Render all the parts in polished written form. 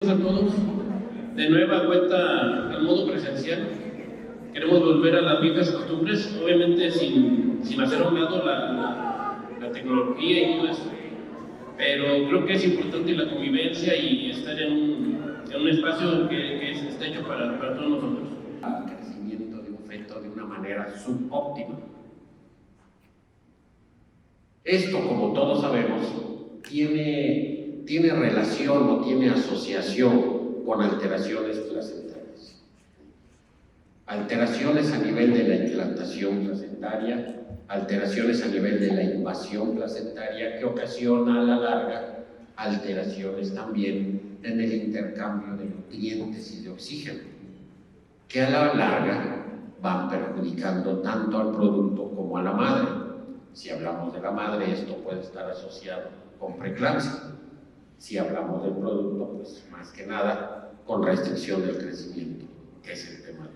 A todos, de nueva cuenta al modo presencial. Queremos volver a las viejas costumbres, obviamente sin hacer a un lado la tecnología y todo eso, pero creo que es importante la convivencia y estar en un espacio que está hecho para todos nosotros. El crecimiento de un feto de una manera subóptima. Esto, como todos sabemos, tiene relación o tiene asociación con alteraciones placentarias. Alteraciones a nivel de la implantación placentaria, alteraciones a nivel de la invasión placentaria que ocasiona a la larga alteraciones también en el intercambio de nutrientes y de oxígeno, que a la larga van perjudicando tanto al producto como a la madre. Si hablamos de la madre, esto puede estar asociado con preeclampsia. Si hablamos del producto, pues más que nada con restricción del crecimiento, que es el tema de hoy.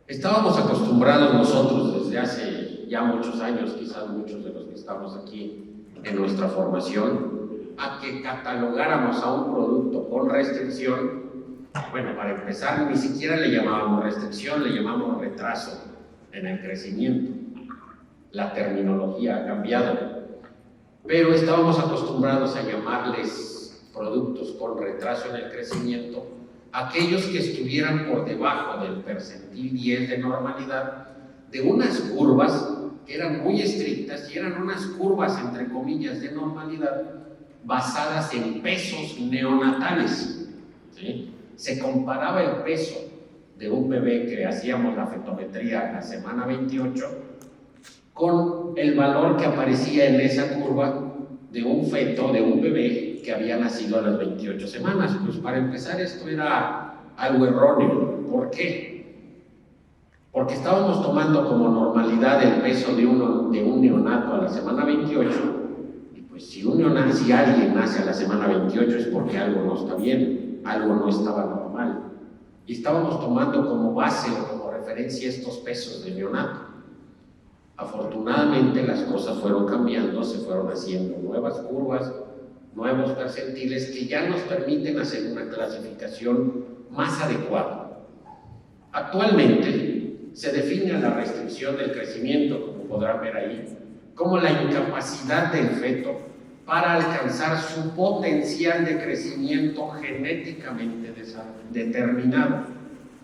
Estábamos acostumbrados nosotros desde hace ya muchos años, quizás muchos de los que estamos aquí en nuestra formación, a que catalogáramos a un producto con restricción. Bueno, para empezar, ni siquiera le llamábamos restricción, le llamamos retraso en el crecimiento. La terminología ha cambiado, pero estábamos acostumbrados a llamarles productos con retraso en el crecimiento aquellos que estuvieran por debajo del percentil 10 de normalidad, de unas curvas que eran muy estrictas y eran unas curvas, entre comillas, de normalidad basadas en pesos neonatales, ¿sí? Se comparaba el peso de un bebé que hacíamos la fetometría en la semana 28 con el valor que aparecía en esa curva de un feto, de un bebé que había nacido a las 28 semanas. Pues para empezar, esto era algo erróneo. ¿Por qué? Porque estábamos tomando como normalidad el peso de un neonato a la semana 28, y pues si alguien nace a la semana 28 es porque algo no está bien, algo no estaba normal. Y estábamos tomando como base o como referencia estos pesos de neonato. Afortunadamente las cosas fueron cambiando, se fueron haciendo nuevas curvas, nuevos percentiles que ya nos permiten hacer una clasificación más adecuada. Actualmente se define a la restricción del crecimiento, como podrán ver ahí, como la incapacidad del feto para alcanzar su potencial de crecimiento genéticamente determinado.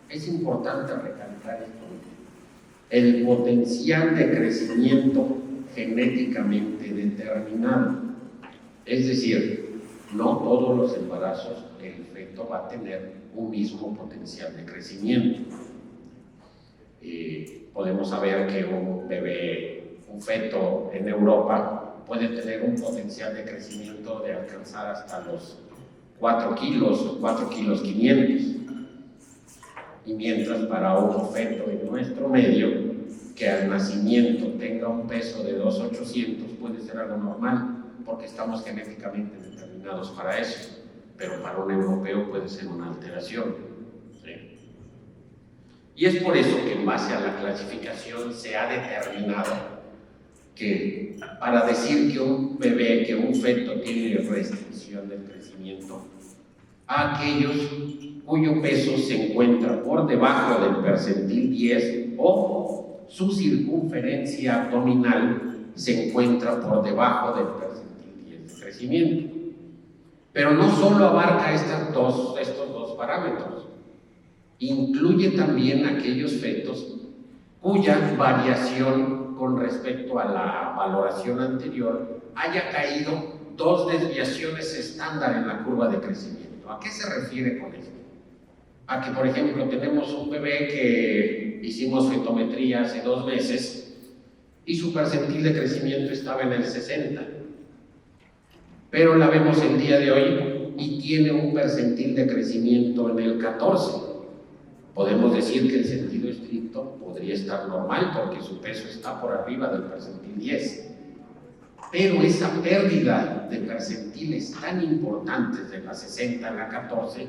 Es importante recalcar esto. El potencial de crecimiento genéticamente determinado. Es decir, no todos los embarazos el feto va a tener un mismo potencial de crecimiento. Podemos saber que un bebé, un feto en Europa puede tener un potencial de crecimiento de alcanzar hasta los 4 kilos o 4 kilos 500. Y mientras para un feto en nuestro medio, que al nacimiento tenga un peso de 2,800 puede ser algo normal, porque estamos genéticamente determinados para eso, pero para un europeo puede ser una alteración, ¿sí? Y es por eso que en base a la clasificación se ha determinado que para decir que un bebé, que un feto tiene restricción del crecimiento, a aquellos cuyo peso se encuentra por debajo del percentil 10 o su circunferencia abdominal se encuentra por debajo del percentil 10 de crecimiento. Pero no solo abarca estos dos parámetros, incluye también aquellos fetos cuya variación con respecto a la valoración anterior haya caído 2 desviaciones estándar en la curva de crecimiento. ¿A qué se refiere con esto? A que, por ejemplo, tenemos un bebé que hicimos fetometría hace 2 meses y su percentil de crecimiento estaba en el 60, pero la vemos el día de hoy y tiene un percentil de crecimiento en el 14. Podemos decir que en sentido estricto podría estar normal porque su peso está por arriba del percentil 10. Pero esa pérdida de percentiles tan importantes de la 60 a la 14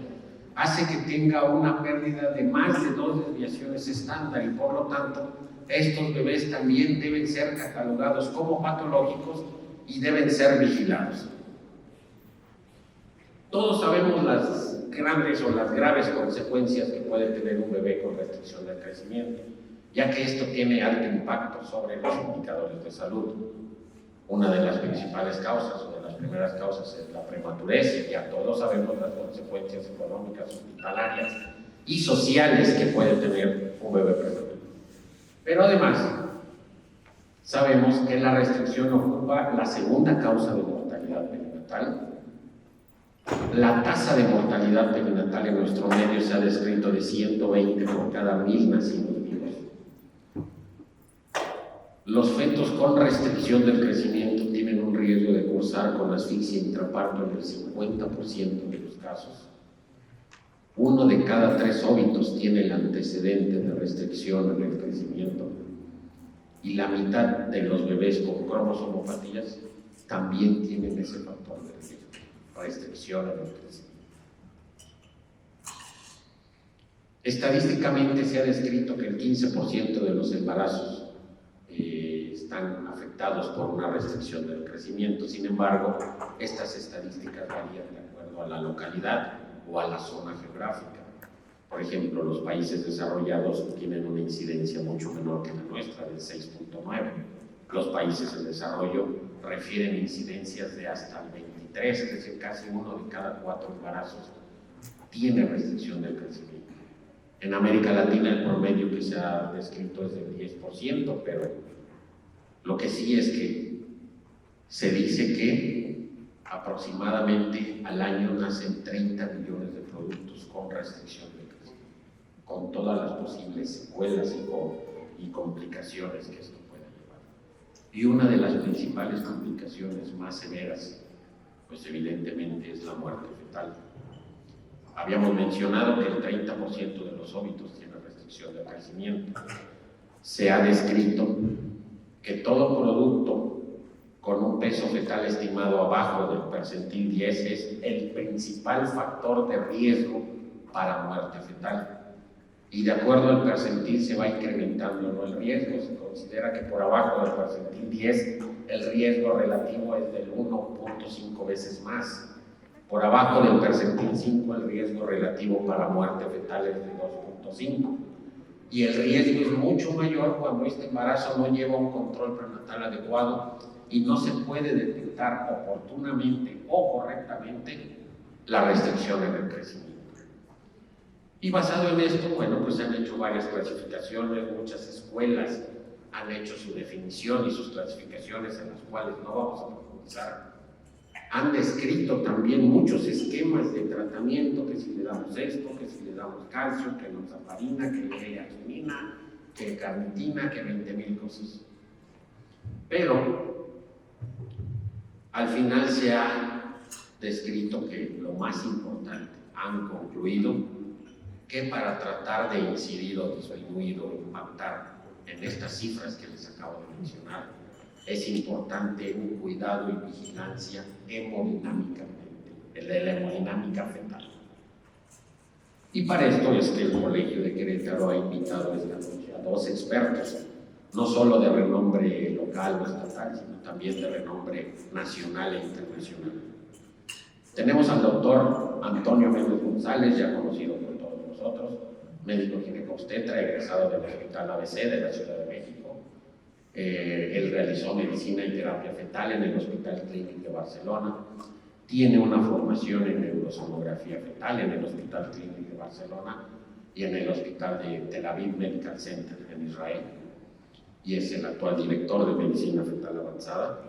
hace que tenga una pérdida de más de 2 desviaciones estándar y por lo tanto estos bebés también deben ser catalogados como patológicos y deben ser vigilados. Todos sabemos las grandes o las graves consecuencias que puede tener un bebé con restricción del crecimiento, ya que esto tiene alto impacto sobre los indicadores de salud. Una de las principales causas, o de las primeras causas, es la prematurez, y ya todos sabemos las consecuencias económicas, hospitalarias y sociales que puede tener un bebé prematuro. Pero además, sabemos que la restricción ocupa la segunda causa de mortalidad perinatal. La tasa de mortalidad perinatal en nuestro medio se ha descrito de 120 por cada 1000 nacidos vivos. Los fetos con restricción del crecimiento tienen un riesgo de cursar con asfixia intraparto en el 50% de los casos. 1 de cada 3 óbitos tiene el antecedente de restricción en el crecimiento, y la mitad de los bebés con cromosomopatías también tienen ese factor de riesgo, restricción en el crecimiento. Estadísticamente se ha descrito que el 15% de los embarazos están afectados por una restricción del crecimiento. Sin embargo, estas estadísticas varían de acuerdo a la localidad o a la zona geográfica. Por ejemplo, los países desarrollados tienen una incidencia mucho menor que la nuestra, del 6.9. Los países en desarrollo refieren incidencias de hasta el 23, es decir, casi 1 de cada 4 embarazos tiene restricción del crecimiento. En América Latina el promedio que se ha descrito es del 10%, pero lo que sí es que se dice que aproximadamente al año nacen 30 millones de productos con restricción del crecimiento, con todas las posibles secuelas y complicaciones que esto puede llevar. Y una de las principales complicaciones más severas, pues evidentemente es la muerte fetal. Habíamos mencionado que el 30% de los óbitos tiene restricción del crecimiento. Se ha descrito que todo producto con un peso fetal estimado abajo del percentil 10 es el principal factor de riesgo para muerte fetal. Y de acuerdo al percentil se va incrementando, ¿no?, el riesgo. Se considera que por abajo del percentil 10 el riesgo relativo es del 1.5 veces más. Por abajo del percentil 5 el riesgo relativo para muerte fetal es de 2.5. Y el riesgo es mucho mayor cuando este embarazo no lleva un control prenatal adecuado y no se puede detectar oportunamente o correctamente la restricción en el crecimiento. Y basado en esto, bueno, pues se han hecho varias clasificaciones, muchas escuelas han hecho su definición y sus clasificaciones, en las cuales no vamos a profundizar. Han descrito también muchos esquemas de tratamiento, que si le damos esto, que si le damos calcio, que noxaparina, que leaquinina, que carnitina, que 20,000 cosas. Pero al final se ha descrito que lo más importante, han concluido que para tratar de incidir o disminuir o impactar en estas cifras que les acabo de mencionar, es importante un cuidado y vigilancia hemodinámicamente, de la hemodinámica fetal. Y para esto es que el Colegio de Querétaro ha invitado esta noche a 2 expertos, no solo de renombre local o estatal, sino también de renombre nacional e internacional. Tenemos al doctor Antonio Méndez González, ya conocido por todos nosotros, médico ginecobstetra, egresado del Hospital ABC de la Ciudad de México. Él realizó medicina y terapia fetal en el Hospital Clínic de Barcelona. Tiene una formación en neurosonografía fetal en el Hospital Clínic de Barcelona y en el Hospital de Tel Aviv Medical Center en Israel. Y es el actual director de medicina fetal avanzada.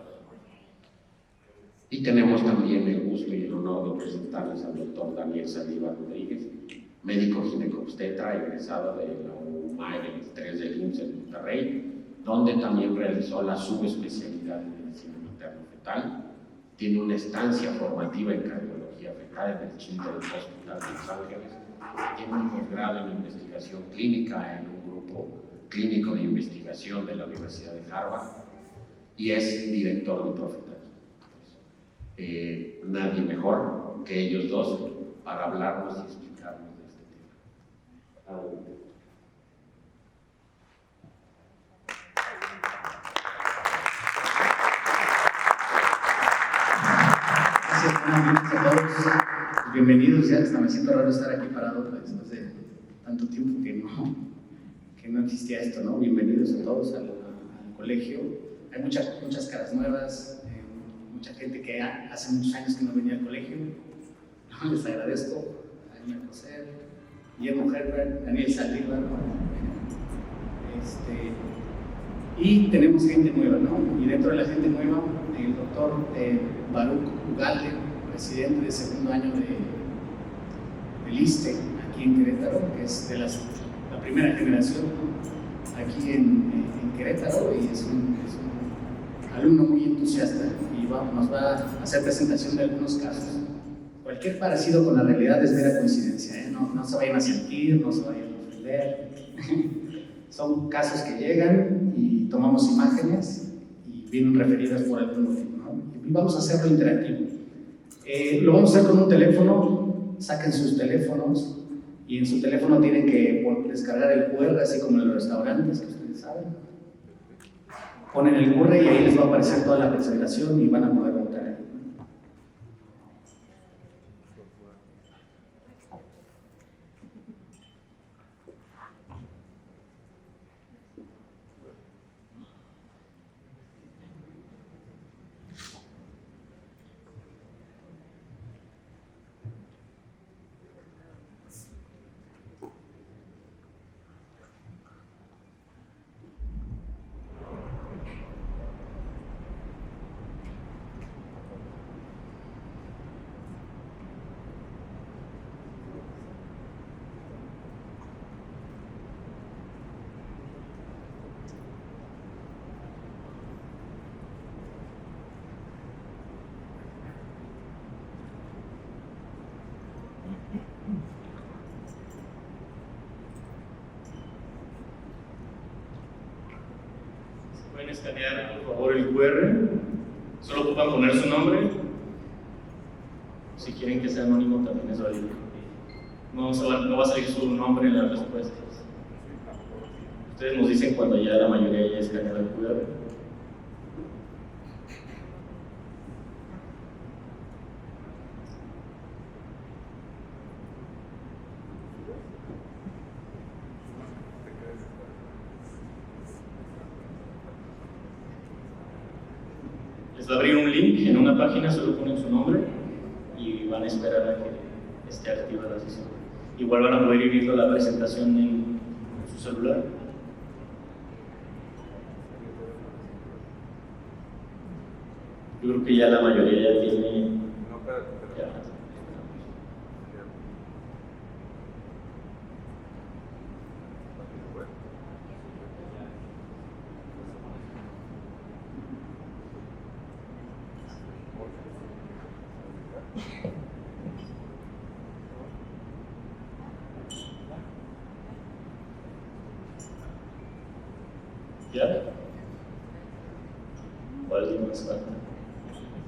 Y tenemos también el gusto y el honor de presentarles al doctor Daniel Saliba Rodríguez, médico ginecobstetra, egresado de la UMAE 23 del IMSS en Monterrey, donde también realizó la subespecialidad en medicina materno-fetal. Tiene una estancia formativa en cardiología fetal en el Children's Hospital de Los Ángeles. Tiene un posgrado en investigación clínica en un grupo clínico de investigación de la Universidad de Harvard y es director de Profetal. Nadie mejor que ellos dos para hablarnos y explicarnos de este tema. Gracias, buenas noches a todos. Bienvenidos, ya hasta me siento raro estar aquí parado después de tanto tiempo que no existía esto, ¿no? Bienvenidos a todos al colegio. Hay muchas caras nuevas, mucha gente que hace muchos años que no venía al colegio. Les agradezco a Daniel José, Guillermo Herbert, Daniel Saldívar. Y tenemos gente nueva, ¿no? Y dentro de la gente nueva, el doctor Baruch Ugalde, presidente de segundo año del ISSSTE, aquí en Querétaro, que es de la primera generación aquí en Querétaro, y es un alumno muy entusiasta y nos va a hacer presentación de algunos casos. Cualquier parecido con la realidad es mera coincidencia, ¿eh? No se vayan a sentir, no se vayan a ofender. Son casos que llegan y tomamos imágenes y vienen referidas por algún motivo, ¿no? Y vamos a hacerlo interactivo. Lo vamos a hacer con un teléfono. Saquen sus teléfonos y en su teléfono tienen que descargar el QR, así como en los restaurantes, que ustedes saben. Ponen el QR y ahí les va a aparecer toda la presentación y van a poder votar ahí. Pueden escanear, por favor, el QR. Solo ocupan poner su nombre. Si quieren que sea anónimo, también es válido. No va a salir su nombre en las respuestas. Ustedes nos dicen cuando ya la mayoría haya escaneado el QR. Les va a abrir un link en una página, solo ponen su nombre y van a esperar a que esté activa la sesión. Igual van a poder ir viendo la presentación en su celular. Yo creo que ya la mayoría ya tiene... ¿Ya? ¿Cuál más falta?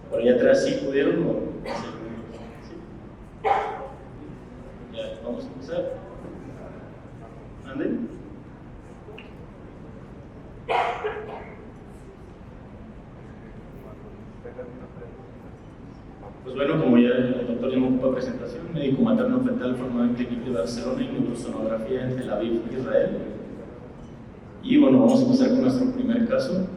¿Por allá atrás sí pudieron o...? Sí. Ya, vamos a empezar. ¿Anden? Pues bueno, como ya el doctor ya me ocupa presentación, médico materno fetal formado en Clínica de Barcelona y neurosonografía en Tel Aviv, Israel. Y bueno, vamos a empezar con nuestro primer caso.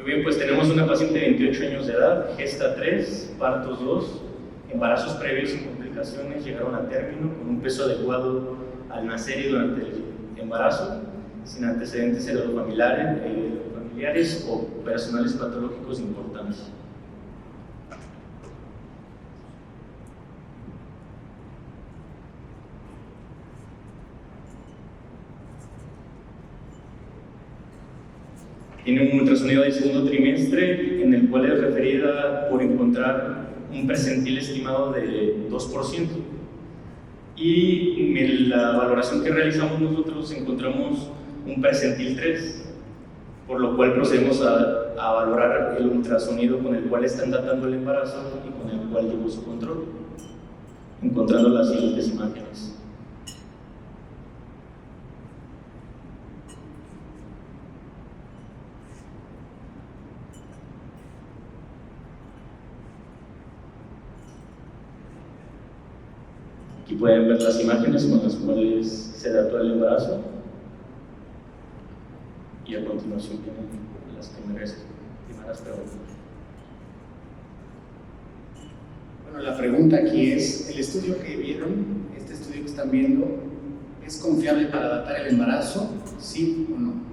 Bien, pues tenemos una paciente de 28 años de edad, gesta 3, partos 2, embarazos previos sin complicaciones, llegaron a término con un peso adecuado al nacer y durante el embarazo, sin antecedentes familiares o personales patológicos de importancia. Tiene un ultrasonido de segundo trimestre en el cual es referida por encontrar un presentil estimado de 2%. Y en la valoración que realizamos nosotros encontramos un percentil 3, por lo cual procedemos a valorar el ultrasonido con el cual están datando el embarazo y con el cual llevó su control, encontrando las siguientes imágenes. Aquí pueden ver las imágenes con las cuales se dató el embarazo. Y a continuación vienen las primeras preguntas. Bueno, la pregunta aquí es, ¿el estudio que vieron, este estudio que están viendo, es confiable para datar el embarazo? ¿Sí o no? No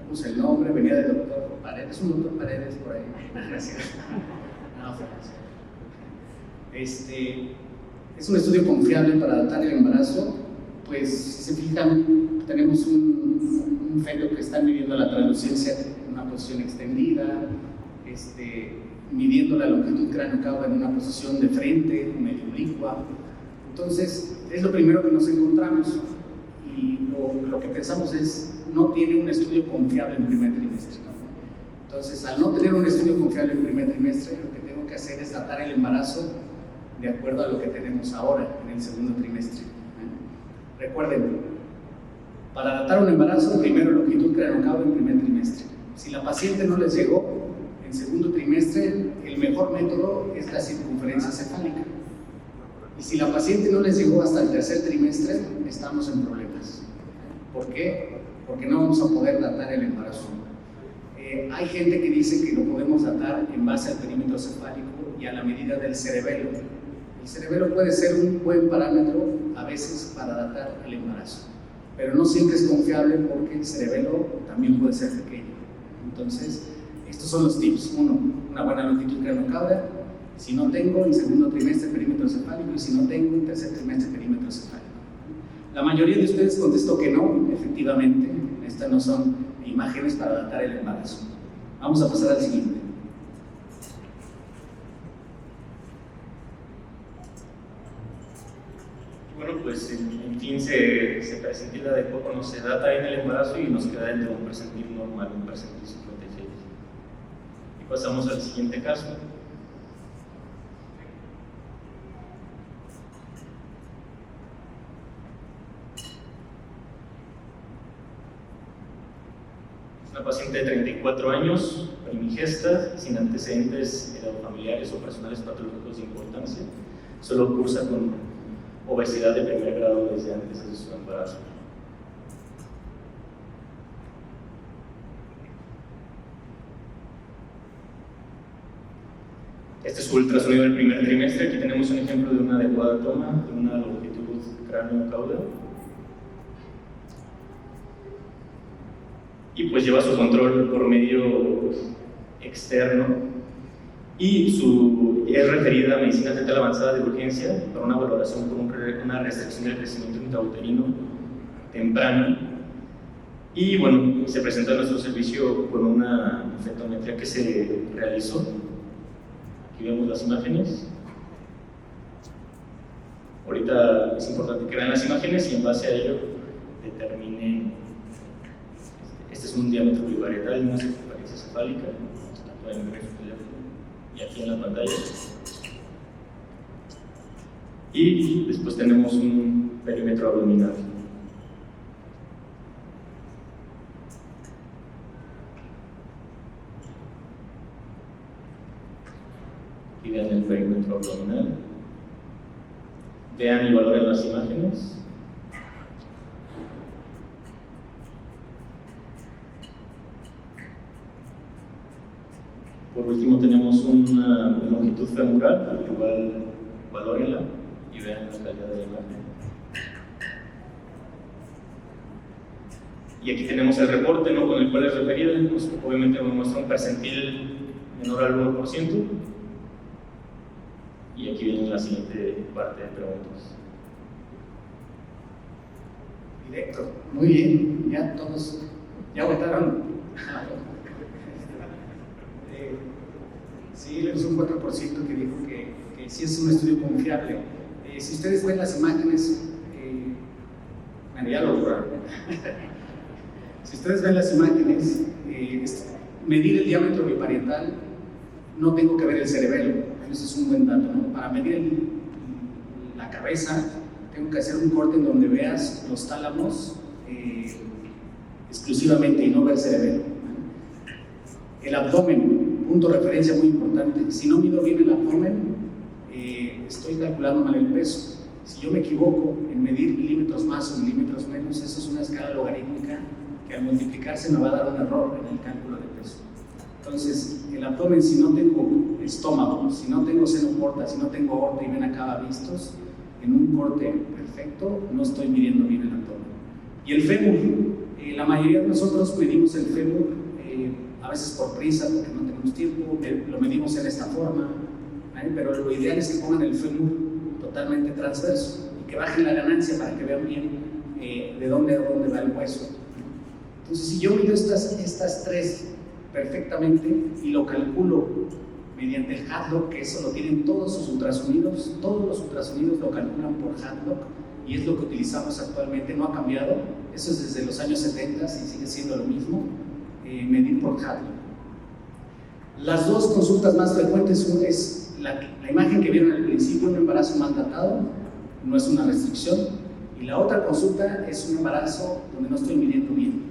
puse el nombre, venía del doctor Paredes, un doctor Paredes por ahí. Gracias. No, ¿es un estudio confiable para datar el embarazo? Pues si se fijan, tenemos un feto que está midiendo la translucencia en una posición extendida, midiendo la longitud cráneo-cauda en una posición de frente, medio oblicua. Entonces, es lo primero que nos encontramos y lo que pensamos es, no tiene un estudio confiable en primer trimestre, ¿no? Entonces, al no tener un estudio confiable en primer trimestre, lo que tengo que hacer es datar el embarazo de acuerdo a lo que tenemos ahora en el segundo trimestre. Recuerden, para datar un embarazo, primero longitud cráneo-cauda en primer trimestre. Si la paciente no les llegó en segundo trimestre, el mejor método es la circunferencia cefálica. Y si la paciente no les llegó hasta el tercer trimestre, estamos en problemas. ¿Por qué? Porque no vamos a poder datar el embarazo. Hay gente que dice que lo podemos datar en base al perímetro cefálico y a la medida del cerebelo. El cerebelo puede ser un buen parámetro a veces para datar el embarazo, pero no siempre es confiable porque el cerebelo también puede ser pequeño. Entonces, estos son los tips. Uno, una buena longitud cráneo-cauda. Si no tengo, en segundo trimestre perímetro cefálico, y si no tengo, en tercer trimestre perímetro cefálico. La mayoría de ustedes contestó que no, efectivamente, estas no son imágenes para datar el embarazo. Vamos a pasar al siguiente. Bueno, pues en fin se percentil adecuado, no se data en el embarazo y nos queda dentro de un percentil normal, un percentil 56. Y pasamos al siguiente caso. Una paciente de 34 años, primigesta, sin antecedentes familiares o personales patológicos de importancia, solo cursa con obesidad de primer grado desde antes de su embarazo. Este es su ultrasonido del primer trimestre. Aquí tenemos un ejemplo de una adecuada toma, de una longitud cráneo-caudal. Y pues lleva su control por medio externo y es referida a medicina fetal avanzada de urgencia para una valoración por una restricción del crecimiento intrauterino temprano. Y bueno, se presentó en nuestro servicio con una fetometría que se realizó. Aquí vemos las imágenes. Ahorita es importante que vean las imágenes y en base a ello determinen. Este es un diámetro bivarietal y una circunferencia cefálica. La pueden ver y aquí en la pantalla. Y después tenemos un perímetro abdominal. Aquí vean el perímetro abdominal. Vean y valoren las imágenes. Por último tenemos una longitud femoral, igual valórenla y vean la calidad de la imagen. Y aquí tenemos el reporte, ¿no?, con el cual es referida. Pues, obviamente nos muestra un percentil menor al 1%. Y aquí viene la siguiente parte de preguntas. Directo, muy bien, ya todos, ya votaron. Sí, le puse un 4% que dijo que sí es un estudio confiable. Si ustedes ven las imágenes, bueno, ya lo lograron. Si ustedes ven las imágenes, medir el diámetro biparietal, no tengo que ver el cerebelo, eso es un buen dato, ¿no? Para medir la cabeza, tengo que hacer un corte en donde veas los tálamos exclusivamente y no ver cerebelo. El abdomen, punto de referencia muy importante. Si no mido bien el abdomen, estoy calculando mal el peso. Si yo me equivoco en medir milímetros más o milímetros menos, eso es una escala logarítmica que al multiplicarse me va a dar un error en el cálculo de peso. Entonces, el abdomen, si no tengo estómago, si no tengo seno porta, si no tengo aorta y vena cava vistos, en un corte perfecto, no estoy midiendo bien el abdomen. Y el fémur, la mayoría de nosotros medimos el fémur, a veces por prisa, porque no tenemos tiempo, lo medimos en esta forma, pero lo ideal es que pongan el fémur totalmente transverso y que bajen la ganancia para que vean bien de dónde a dónde va el hueso. Entonces, si yo mido estas tres perfectamente y lo calculo mediante el Hadlock, que eso lo tienen todos los ultrasonidos lo calculan por Hadlock y es lo que utilizamos actualmente, no ha cambiado, eso es desde los años 70 y sigue siendo lo mismo, medir por Hadlock. Las dos consultas más frecuentes es la imagen que vieron al principio, un embarazo mal datado, no es una restricción, y la otra consulta es un embarazo donde no estoy midiendo bien,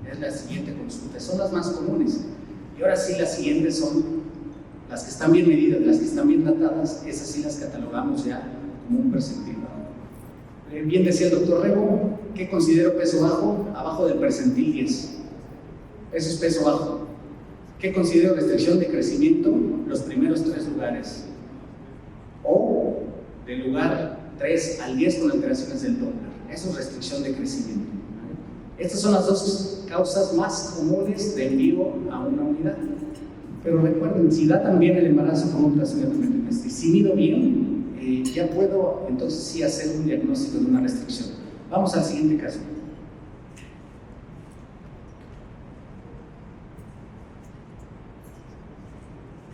es la siguiente consulta, son las más comunes. Y ahora sí, las siguientes son las que están bien medidas, las que están bien datadas, esas sí las catalogamos ya como un percentil bajo. Bien decía el doctor Rego, ¿qué considero peso bajo? Abajo del percentil 10. Eso es peso bajo. ¿Qué considero restricción de crecimiento? Los primeros 3 lugares. O del lugar 3 al 10 con alteraciones del Doppler. Eso es restricción de crecimiento. Estas son las dos causas más comunes de envío a una unidad. Pero recuerden, si da también el embarazo con ultrasonido trimestre, si mido bien, ya puedo entonces sí hacer un diagnóstico de una restricción. Vamos al siguiente caso.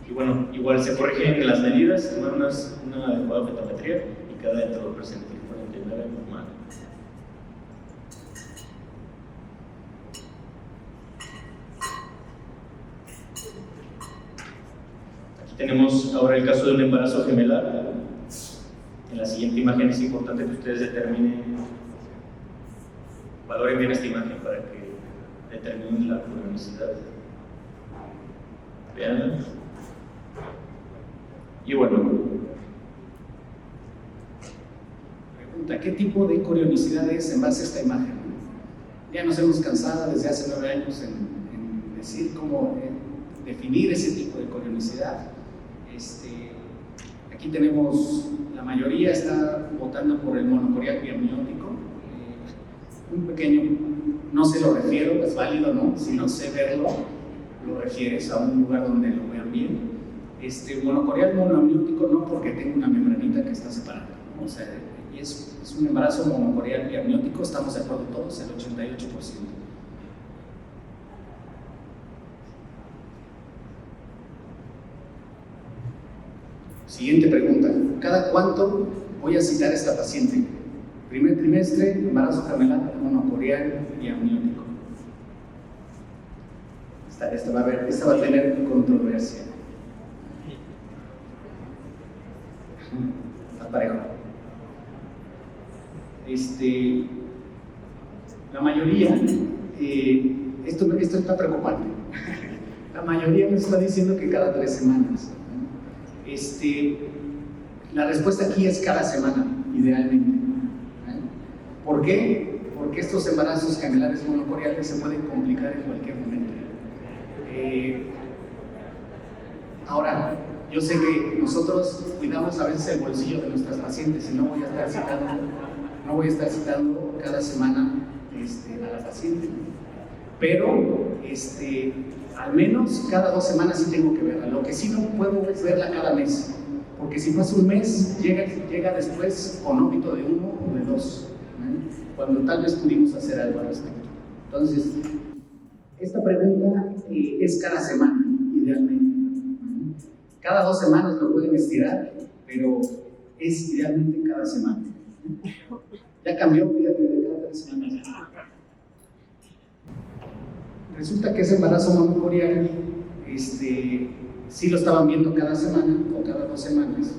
Y bueno, igual se corrigen las medidas, tomar una adecuada fetometría y queda dentro del percentil 49 normal. Aquí tenemos ahora el caso de un embarazo gemelar. En la siguiente imagen es importante que ustedes determinen, valoren bien esta imagen para que determinen la cronicidad. Veanla. Y bueno. Pregunta, ¿qué tipo de corionicidad es en base a esta imagen? Ya nos hemos cansado desde hace 9 años en decir cómo definir ese tipo de corionicidad. Aquí tenemos, la mayoría está votando por el monocorial biamniótico. Un pequeño, no se lo refiero, es válido, ¿no? Si no sé verlo, lo refieres a un lugar donde lo vean bien. Monocorial monoamniótico no porque tengo una membranita que está separada, ¿no? O sea, y es un embarazo monocorial biamniótico, estamos de acuerdo todos, el 88%. Siguiente pregunta, ¿cada cuánto voy a citar a esta paciente? Primer trimestre, embarazo gemelar monocorial biamniótico. Esta va a tener controversia. Está parejo. La mayoría, esto está preocupante. La mayoría me está diciendo que cada 3 semanas. La respuesta aquí es cada semana, idealmente. ¿Por qué? Porque estos embarazos gemelares monocoriales se pueden complicar en cualquier momento. Ahora, yo sé que nosotros cuidamos a veces el bolsillo de nuestras pacientes y no voy a estar citando cada semana a la paciente. Pero al menos cada 2 semanas sí tengo que verla. Lo que sí no puedo es verla cada mes, porque si pasa un mes, llega después con óbito de 1 o de 2, cuando tal vez pudimos hacer algo al respecto. Entonces, esta pregunta es cada semana, idealmente. Cada 2 semanas lo pueden estirar, pero es idealmente cada semana. Ya cambió, fíjate, de cada 3 semanas. Resulta que ese embarazo monocoreal, sí lo estaban viendo cada semana o cada 2 semanas,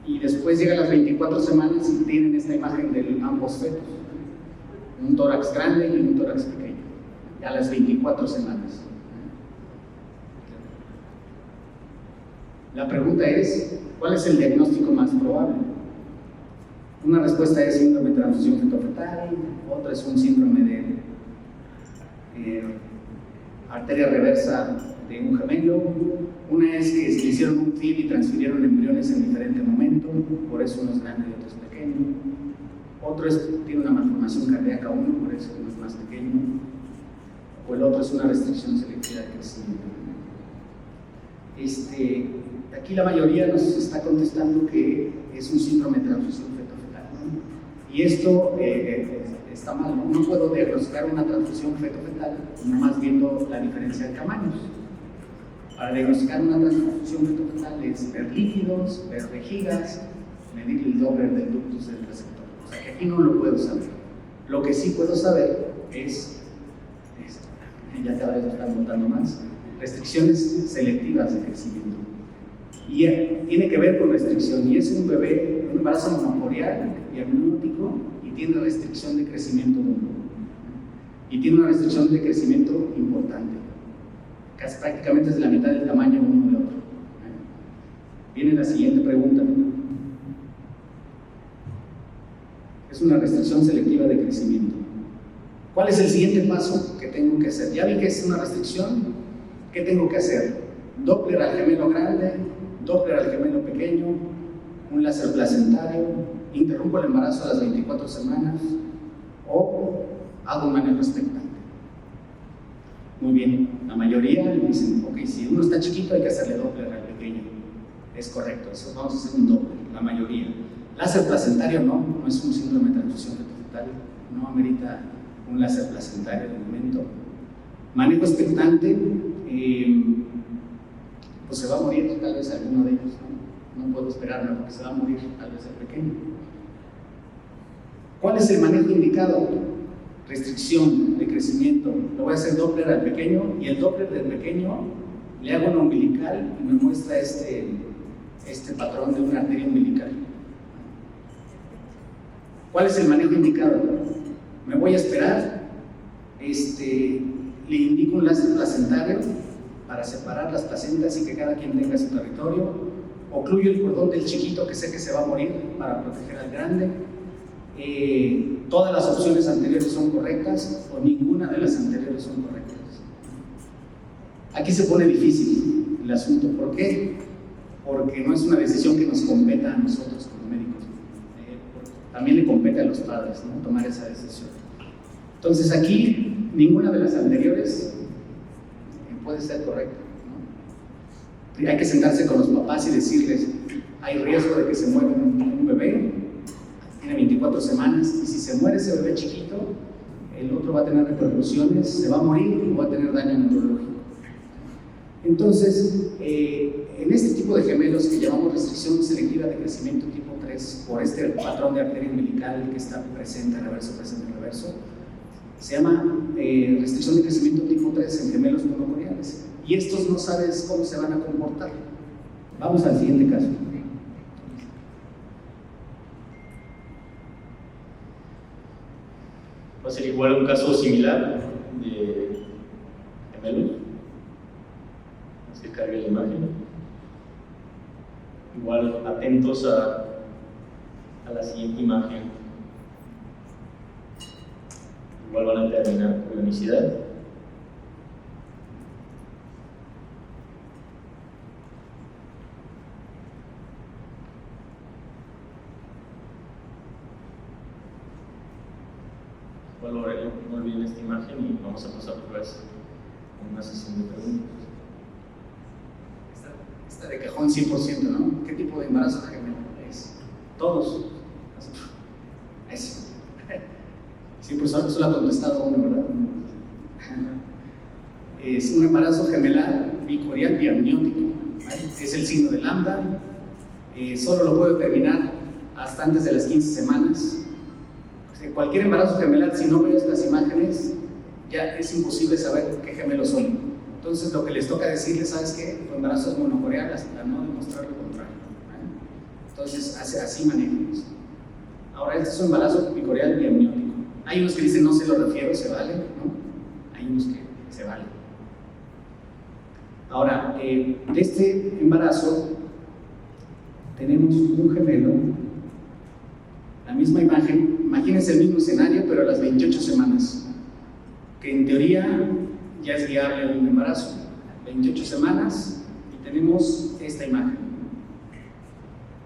y después llegan las 24 semanas y tienen esta imagen de ambos fetos, un tórax grande y un tórax pequeño, a las 24 semanas. La pregunta es, ¿cuál es el diagnóstico más probable? Una respuesta es síndrome de transfusión fetofetal, otra es un síndrome de arteria reversa de un gemelo, una es que se hicieron un FIV y transfirieron embriones en diferente momento, por eso uno es grande y otro es pequeño, otro tiene una malformación cardíaca uno, por eso uno es más pequeño, o el otro es una restricción selectiva de crecimiento. Aquí la mayoría nos está contestando que es un síndrome de transfusión fetofetal, ¿no? Y esto está mal, ¿no? No puedo diagnosticar una transfusión fetofetal nomás viendo la diferencia de tamaños. Para diagnosticar una transfusión fetofetal es ver líquidos, ver vejigas, medir el Doppler del ductus del receptor. O sea que aquí no lo puedo saber. Lo que sí puedo saber es ya cada vez están notando más, restricciones selectivas de crecimiento. Y tiene que ver con restricción, y es un bebé, un embarazo monocoreal y amniótico, y tiene restricción de crecimiento uno. Y tiene una restricción de crecimiento importante, casi prácticamente es de la mitad del tamaño uno del otro. Viene la siguiente pregunta. Es una restricción selectiva de crecimiento. ¿Cuál es el siguiente paso que tengo que hacer? Ya vi que es una restricción, ¿qué tengo que hacer? Doppler al gemelo grande, Doppler al gemelo pequeño, un láser placentario, interrumpo el embarazo a las 24 semanas o hago un manejo expectante. Muy bien, la mayoría dicen, ok, si uno está chiquito hay que hacerle Doppler al pequeño. Es correcto, eso vamos a hacer un Doppler, la mayoría. Láser placentario no es un síndrome de transfusión fetofetal, no amerita un láser placentario de momento. Manejo expectante, pues se va a morir tal vez alguno de ellos, no puedo esperarme porque se va a morir tal vez el pequeño. ¿Cuál es el manejo indicado? Restricción de crecimiento. Lo voy a hacer Doppler al pequeño, y el Doppler del pequeño le hago un umbilical y me muestra este patrón de una arteria umbilical. ¿Cuál es el manejo indicado? Me voy a esperar, le indico un láser placentario para separar las placentas y que cada quien tenga su territorio, ocluyo el cordón del chiquito que sé que se va a morir para proteger al grande. Todas las opciones anteriores son correctas o ninguna de las anteriores son correctas. Aquí se pone difícil el asunto. ¿Por qué? Porque no es una decisión que nos competa a nosotros como médicos. También le compete a los padres, ¿no?, tomar esa decisión. Entonces aquí ninguna de las anteriores puede ser correcta, ¿no? Hay que sentarse con los papás y decirles, hay riesgo de que se muera un bebé, tiene 24 semanas, y si se muere ese bebé chiquito, el otro va a tener repercusiones, se va a morir o va a tener daño neurológico. Entonces, en este tipo de gemelos que llamamos restricción selectiva de crecimiento tipo 3, por este patrón de arteria umbilical que está presente, reverso, se llama restricción de crecimiento tipo 3 en gemelos monocoreales. Y estos no sabes cómo se van a comportar. Vamos al siguiente caso. Va a ser igual un caso similar de gemelos. Se carga la imagen. Igual atentos a la siguiente imagen. Igual van a terminar con ionicidad. No olviden esta imagen y vamos a pasar otra vez a una sesión de preguntas. Esta de cajón 100%, ¿no? ¿Qué tipo de embarazo gemelo es? Todos. Eso. 100% solo ha contestado uno, ¿verdad? Es un embarazo gemelar bicoreal biamniótico, ¿vale? Es el signo de lambda. solo lo puedo determinar hasta antes de las 15 semanas. O sea, cualquier embarazo gemelar, si no veo estas imágenes, ya es imposible saber qué gemelos son. Entonces lo que les toca decirles, ¿sabes qué? Tu embarazo es monocoreal hasta no demostrar lo contrario. Entonces así manejamos. Ahora, este es un embarazo bicoreal biamniótico. Hay unos que dicen no se lo refiero, se vale, ¿no? Hay unos que se vale. Ahora, de este embarazo tenemos un gemelo, la misma imagen, imagínense el mismo escenario, pero a las 28 semanas, que en teoría ya es viable un embarazo. 28 semanas y tenemos esta imagen.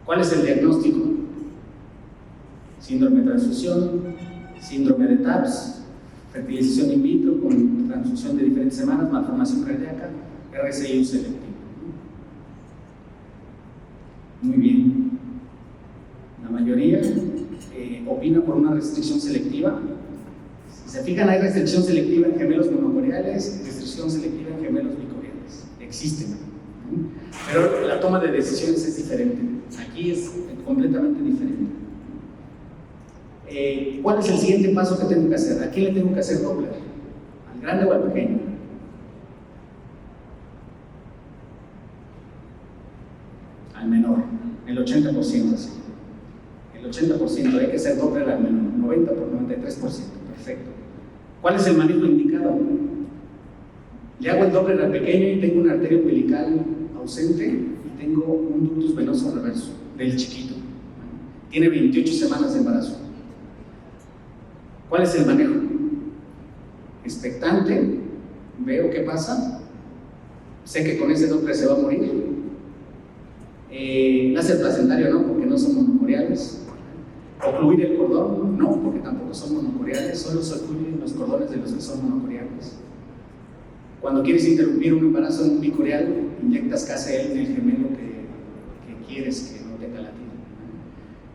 ¿Cuál es el diagnóstico? Síndrome de transfusión, síndrome de TAPS, fertilización in vitro con transfusión de diferentes semanas, malformación cardíaca, RCI selectivo. Muy bien. La mayoría opina por una restricción selectiva. Si se fijan, hay restricción selectiva en gemelos monocoreales y restricción selectiva en gemelos bicoreales. Existen. Pero la toma de decisiones es diferente. Aquí es completamente diferente. ¿Cuál es el siguiente paso que tengo que hacer? ¿A quién le tengo que hacer Doppler? ¿Al grande o al pequeño? Al menor, el 80%, sí. El 80% hay que hacer Doppler al menor, 90 por 93%, perfecto. ¿Cuál es el manejo indicado? Le hago el Doppler al pequeño y tengo una arteria umbilical ausente y tengo un ductus venoso reverso del chiquito. Tiene 28 semanas de embarazo. ¿Cuál es el manejo? Expectante, veo qué pasa, sé que con ese Doppler se va a morir. Láser placentario no, porque no son monocoreales. Ocluir el cordón no, porque tampoco son monocoreales, solo se ocluyen los cordones de los que son monocoreales. Cuando quieres interrumpir un embarazo en un bicoreal, inyectas KCL en el gemelo que quieres que no tenga latido.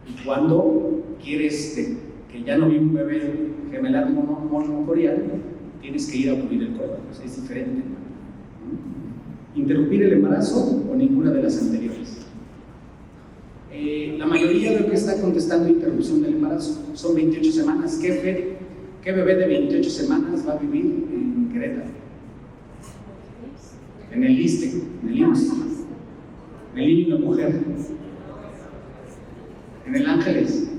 Y cuando quieres que ya no vive un bebé gemelar monocoreal, tienes que ir a ocluir el cordón, o sea, es diferente. ¿Interrumpir el embarazo o ninguna de las anteriores? La mayoría de lo que está contestando interrupción del embarazo. Son 28 semanas. ¿Qué bebé de 28 semanas va a vivir en Querétaro? En el ISSSTE, en el IMSS, en el niño y la mujer, en el Ángeles,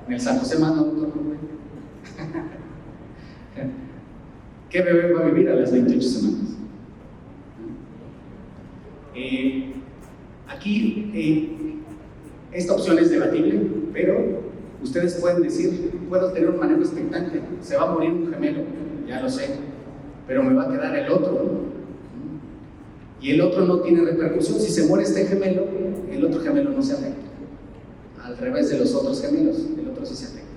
en el San José Mano, doctor. ¿Qué bebé va a vivir a las 28 semanas? Aquí esta opción es debatible, pero ustedes pueden decir, puedo tener un manejo expectante, se va a morir un gemelo, ya lo sé, pero me va a quedar el otro, y el otro no tiene repercusión. Si se muere este gemelo, el otro gemelo no se afecta, al revés de los otros gemelos, el otro sí se afecta.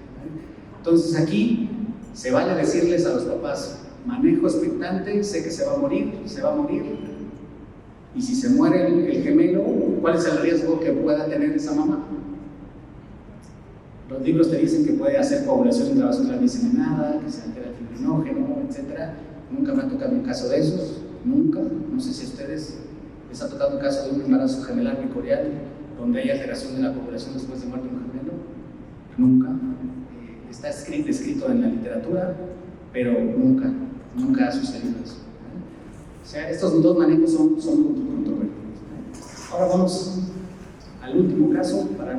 Entonces aquí se vale decirles a los papás, manejo expectante, sé que se va a morir, y si se muere el gemelo, ¿cuál es el riesgo que pueda tener esa mamá? Los libros te dicen que puede hacer coagulación intravascular diseminada, que se altera el fibrinógeno, etc. Nunca me ha tocado un caso de esos, nunca. No sé si a ustedes les ha tocado un caso de un embarazo gemelar bicoreal donde hay alteración de la coagulación después de muerte de un gemelo. Nunca. Está escrito en la literatura, pero nunca ha sucedido eso. O sea, estos dos manejos son controvertidos. Ahora vamos al último caso para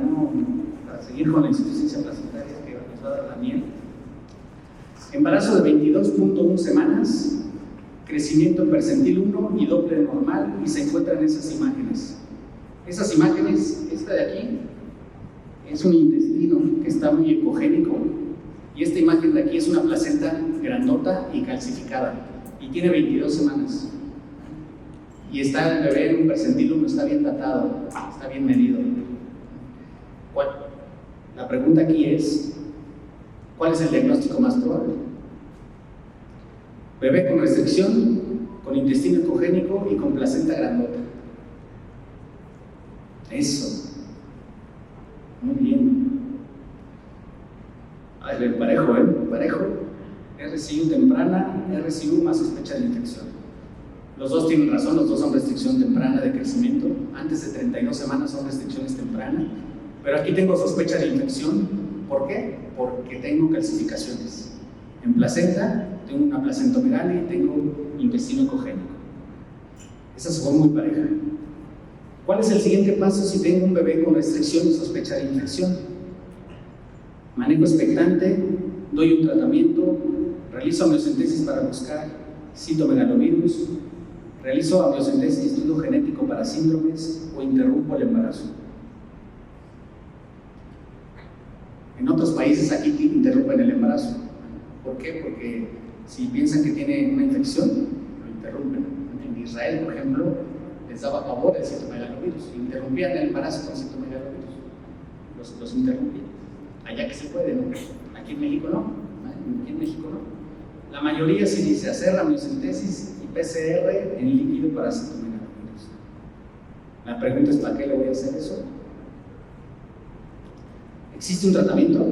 seguir con la insuficiencia placentaria que nos va a dar la miel. Embarazo de 22.1 semanas, crecimiento en percentil 1 y Doppler normal, y se encuentran esas imágenes. Esas imágenes, esta de aquí, es un intestino que está muy ecogénico, y esta imagen de aquí es una placenta grandota y calcificada, y tiene 22 semanas. Y está el bebé en un percentil 1, está bien datado, está bien medido. La pregunta aquí es, ¿cuál es el diagnóstico más probable? Bebé con restricción, con intestino ecogénico y con placenta grandota. Eso. Muy bien. A ver, parejo. RCU temprana, RCU más sospecha de infección. Los dos tienen razón, los dos son restricción temprana de crecimiento. Antes de 32 semanas son restricciones tempranas. Pero aquí tengo sospecha de infección. ¿Por qué? Porque tengo calcificaciones. En placenta tengo una placentomegalia y tengo intestino ecogénico. Esa fue muy pareja. ¿Cuál es el siguiente paso si tengo un bebé con restricción y sospecha de infección? Manejo expectante, doy un tratamiento, realizo amniocentesis para buscar citomegalovirus, realizo amniocentesis y estudio genético para síndromes o interrumpo el embarazo. En otros países aquí interrumpen el embarazo. ¿Por qué? Porque si piensan que tiene una infección, lo interrumpen. En Israel, por ejemplo, les daba pavor el citomegalovirus, interrumpían el embarazo con citomegalovirus, los interrumpían. Allá que se puede, ¿no? Aquí en México no. Aquí en México no. La mayoría sí dice hacer amniocentesis y PCR en líquido para citomegalovirus. La pregunta es, ¿para qué le voy a hacer eso? ¿Existe un tratamiento?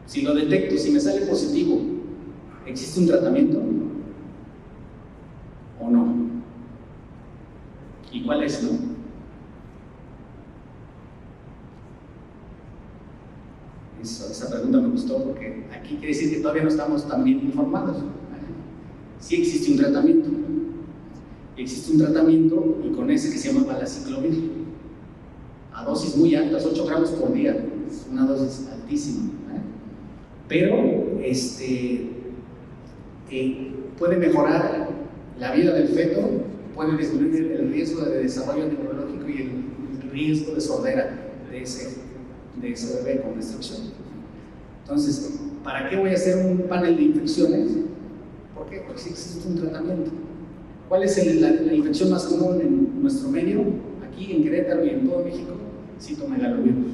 Si lo detecto, si me sale positivo, ¿existe un tratamiento? ¿O no? ¿Y cuál es, no? Esa pregunta me gustó porque aquí quiere decir que todavía no estamos tan bien informados. Sí existe un tratamiento. Existe un tratamiento y con ese que se llama valaciclovir. A dosis muy altas, 8 gramos por día. Es una dosis altísima. Pero puede mejorar la vida del feto, puede disminuir el riesgo de desarrollo neurológico y el riesgo de sordera de ese bebé con restricción. Entonces, ¿para qué voy a hacer un panel de infecciones? ¿Por qué? Porque sí existe un tratamiento. ¿Cuál es la infección más común en nuestro medio? Aquí en Querétaro y en todo México, citomegalovirus.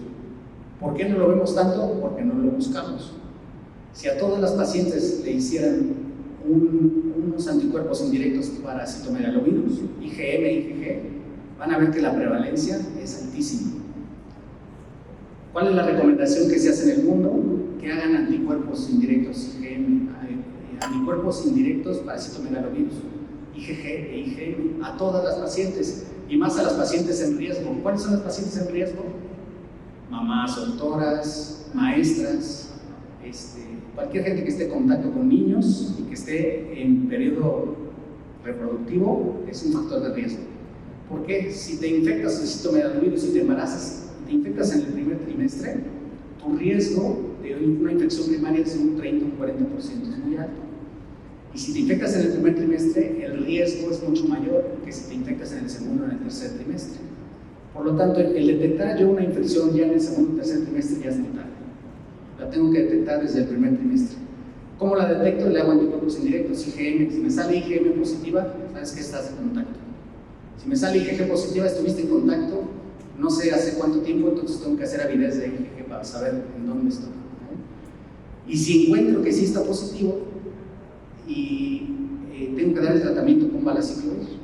¿Por qué no lo vemos tanto? Porque no lo buscamos. Si a todas las pacientes le hicieran unos anticuerpos indirectos para citomegalovirus, IgM, IgG, van a ver que la prevalencia es altísima. ¿Cuál es la recomendación que se hace en el mundo? Que hagan anticuerpos indirectos, IgM, anticuerpos indirectos para citomegalovirus, IgG e IgM, a todas las pacientes, y más a las pacientes en riesgo. ¿Cuáles son las pacientes en riesgo? Mamás solteras, maestras, cualquier gente que esté en contacto con niños y que esté en periodo reproductivo es un factor de riesgo. Porque si te infectas de citomegalovirus y te embarazas, te infectas en el primer trimestre, tu riesgo de una infección primaria es de un 30 o un 40%, es muy alto. Y si te infectas en el primer trimestre, el riesgo es mucho mayor que si te infectas en el segundo o en el tercer trimestre. Por lo tanto, el detectar yo una infección ya en el segundo o tercer trimestre ya es muy tarde. La tengo que detectar desde el primer trimestre. ¿Cómo la detecto? Le hago anticuerpos indirectos, IgM. Si me sale IgM positiva, sabes que estás en contacto. Si me sale IgG positiva, estuviste en contacto, no sé hace cuánto tiempo, entonces tengo que hacer avidez de IgG para saber en dónde estoy. Y si encuentro que sí está positivo y tengo que dar el tratamiento con valaciclovir,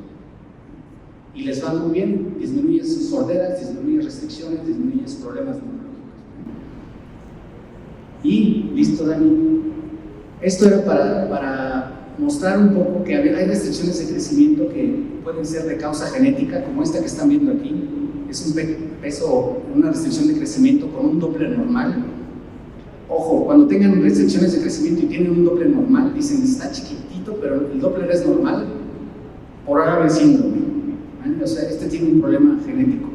y les va muy bien, disminuyes sorderas, disminuyes restricciones, disminuyes problemas neurológicos. Y listo, Dani. Esto era para mostrar un poco que hay restricciones de crecimiento que pueden ser de causa genética, como esta que están viendo aquí. Es un peso, una restricción de crecimiento con un Doppler normal. Ojo, cuando tengan restricciones de crecimiento y tienen un Doppler normal, dicen está chiquitito, pero el Doppler es normal, por Árabe síndrome. O sea, tiene un problema genético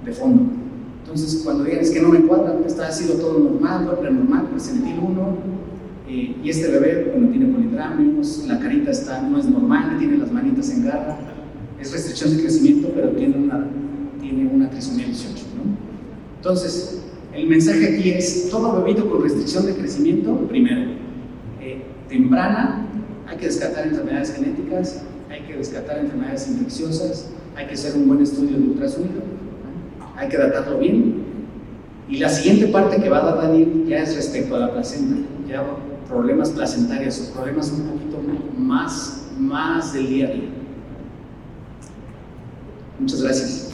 de fondo. Entonces, cuando digan es que no me cuadra, ha sido todo normal, Doppler normal, percentil 1, y este bebé, bueno, tiene polidramios, la carita no es normal, tiene las manitas en garra, es restricción de crecimiento, pero tiene una trisomía 18, ¿no? Entonces, el mensaje aquí es, todo bebito con restricción de crecimiento, primero, temprana, hay que descartar enfermedades genéticas, hay que descartar enfermedades infecciosas, hay que hacer un buen estudio de ultrasonido, hay que datarlo bien. Y la siguiente parte que va a dar Daniel ya es respecto a la placenta, ya problemas placentarios o problemas un poquito más del día a día. Muchas gracias.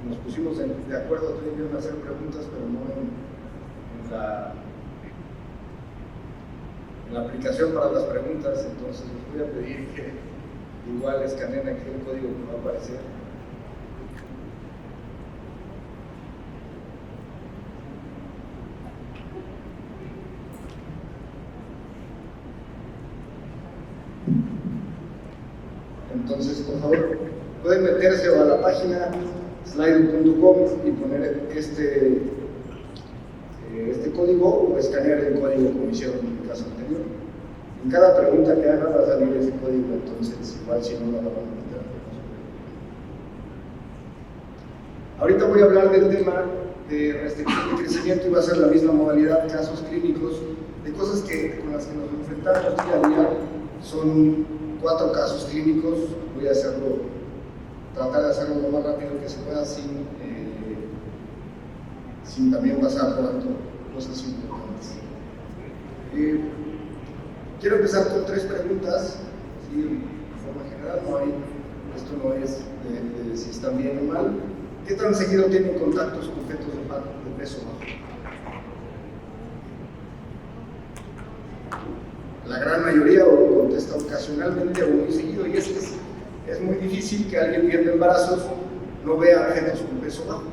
nos pusimos de acuerdo tú y yo en hacer preguntas, pero no en la aplicación para las preguntas. Entonces les voy a pedir que igual escaneen aquí el código que va a aparecer. Entonces, por favor, pueden meterse a la página slido.com y poner este código o escanear el código como hicieron en el caso anterior. En cada pregunta que haga va a salir ese código, entonces igual si no la van a meter. Ahorita voy a hablar del tema de restricción de crecimiento y va a ser la misma modalidad, casos clínicos, de cosas con las que nos enfrentamos día a día. Son 4 casos clínicos, voy a tratar de hacerlo lo más rápido que se pueda sin también pasar por alto cosas importantes. Quiero empezar con 3 preguntas, ¿sí? De forma general, esto no es de si están bien o mal. ¿Qué tan seguido tienen contactos con fetos de peso bajo? La gran mayoría o contesta ocasionalmente o muy seguido, y es muy difícil que alguien viendo embarazos no vea fetos con peso bajo.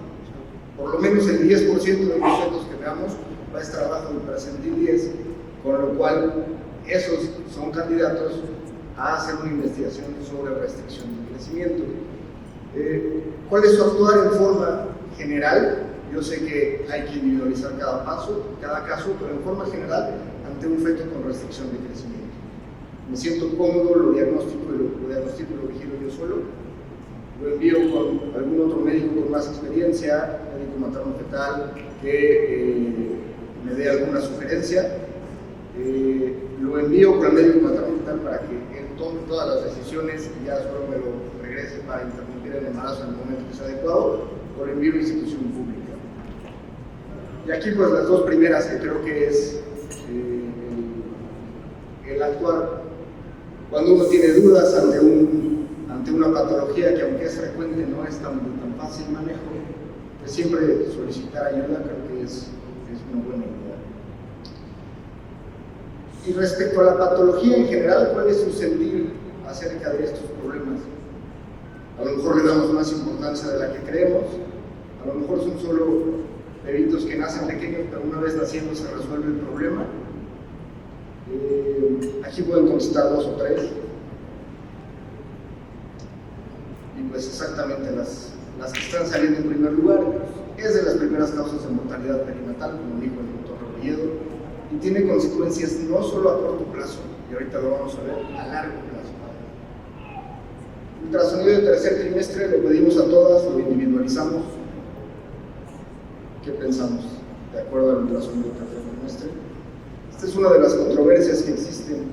Por lo menos el 10% de los fetos que veamos va a estar abajo del percentil 10, con lo cual esos son candidatos a hacer una investigación sobre restricción de crecimiento. ¿Cuál es su actuar en forma general? Yo sé que hay que individualizar cada caso, pero en forma general, ante un feto con restricción de crecimiento. Me siento cómodo, lo diagnostico y lo vigilo yo solo. Lo envío con algún otro médico con más experiencia, médico materno-fetal, que me dé alguna sugerencia. Lo envío con el médico materno-fetal para que él tome todas las decisiones y ya solo me lo regrese para interrumpir el embarazo en el momento que sea adecuado, o lo envío a una institución pública. Y aquí pues las 2 primeras que creo que es el actuar cuando uno tiene dudas ante una patología que aunque es frecuente no es tan fácil manejo, pues siempre solicitar ayuda creo que es una buena idea. Y respecto a la patología en general, ¿cuál es su sentir acerca de estos problemas? A lo mejor le damos más importancia de la que creemos, a lo mejor son solo bebitos que nacen pequeños, pero una vez naciendo se resuelve el problema. Aquí pueden contestar 2 o 3. Y pues exactamente las que están saliendo en primer lugar, es de las primeras causas de mortalidad perinatal, como dijo el doctor Robledo, y tiene consecuencias no solo a corto plazo, y ahorita lo vamos a ver, a largo plazo. Ultrasonido de tercer trimestre lo pedimos a todas, lo individualizamos. ¿Qué pensamos de acuerdo al ultrasonido de tercer trimestre? Esta es una de las controversias que existen.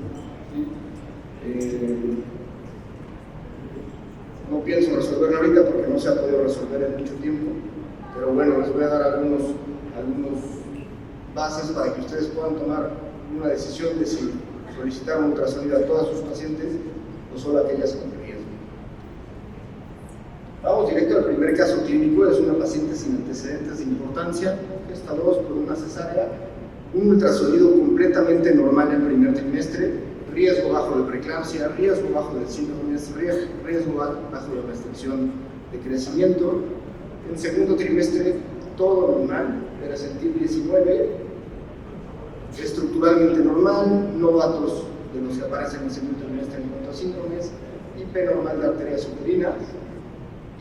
No pienso resolverla ahorita porque no se ha podido resolver en mucho tiempo, pero bueno, les voy a dar algunos bases para que ustedes puedan tomar una decisión de si solicitar un ultrasonido a todas sus pacientes o solo a aquellas con riesgo. Vamos directo al primer caso clínico. Es una paciente sin antecedentes de importancia, gesta 2 por una cesárea, un ultrasonido completamente normal en primer trimestre, riesgo bajo de preeclampsia, riesgo bajo de síndrome, riesgo bajo de restricción de crecimiento. En segundo trimestre, todo normal, percentil 19, estructuralmente normal, no datos de los que aparecen en el segundo trimestre en cuanto a síndromes, IP normal de arterias uterinas.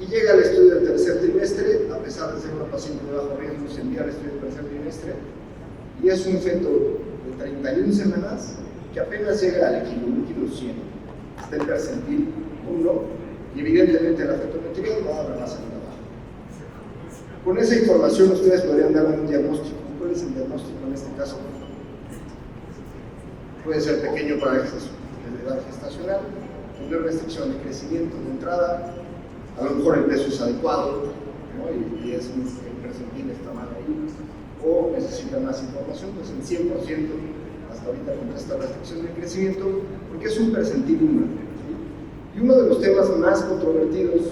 Y llega al estudio del tercer trimestre, a pesar de ser una paciente de bajo riesgo, se envía al estudio del tercer trimestre, y es un feto de 31 semanas que apenas llega al kilo, 1,1 kg, está en percentil 1, y evidentemente la fetometría va a dar la salida baja. Con esa información ustedes podrían dar un diagnóstico. ¿Cuál es el diagnóstico en este caso? Puede ser pequeño para la edad gestacional, tener restricción de crecimiento de entrada, a lo mejor el peso es adecuado, ¿no? y el percentil está mal ahí, o necesitan más información, pues en 100% hasta ahorita con esta restricción de crecimiento, porque es un percentil 1. ¿Sí? Y uno de los temas más controvertidos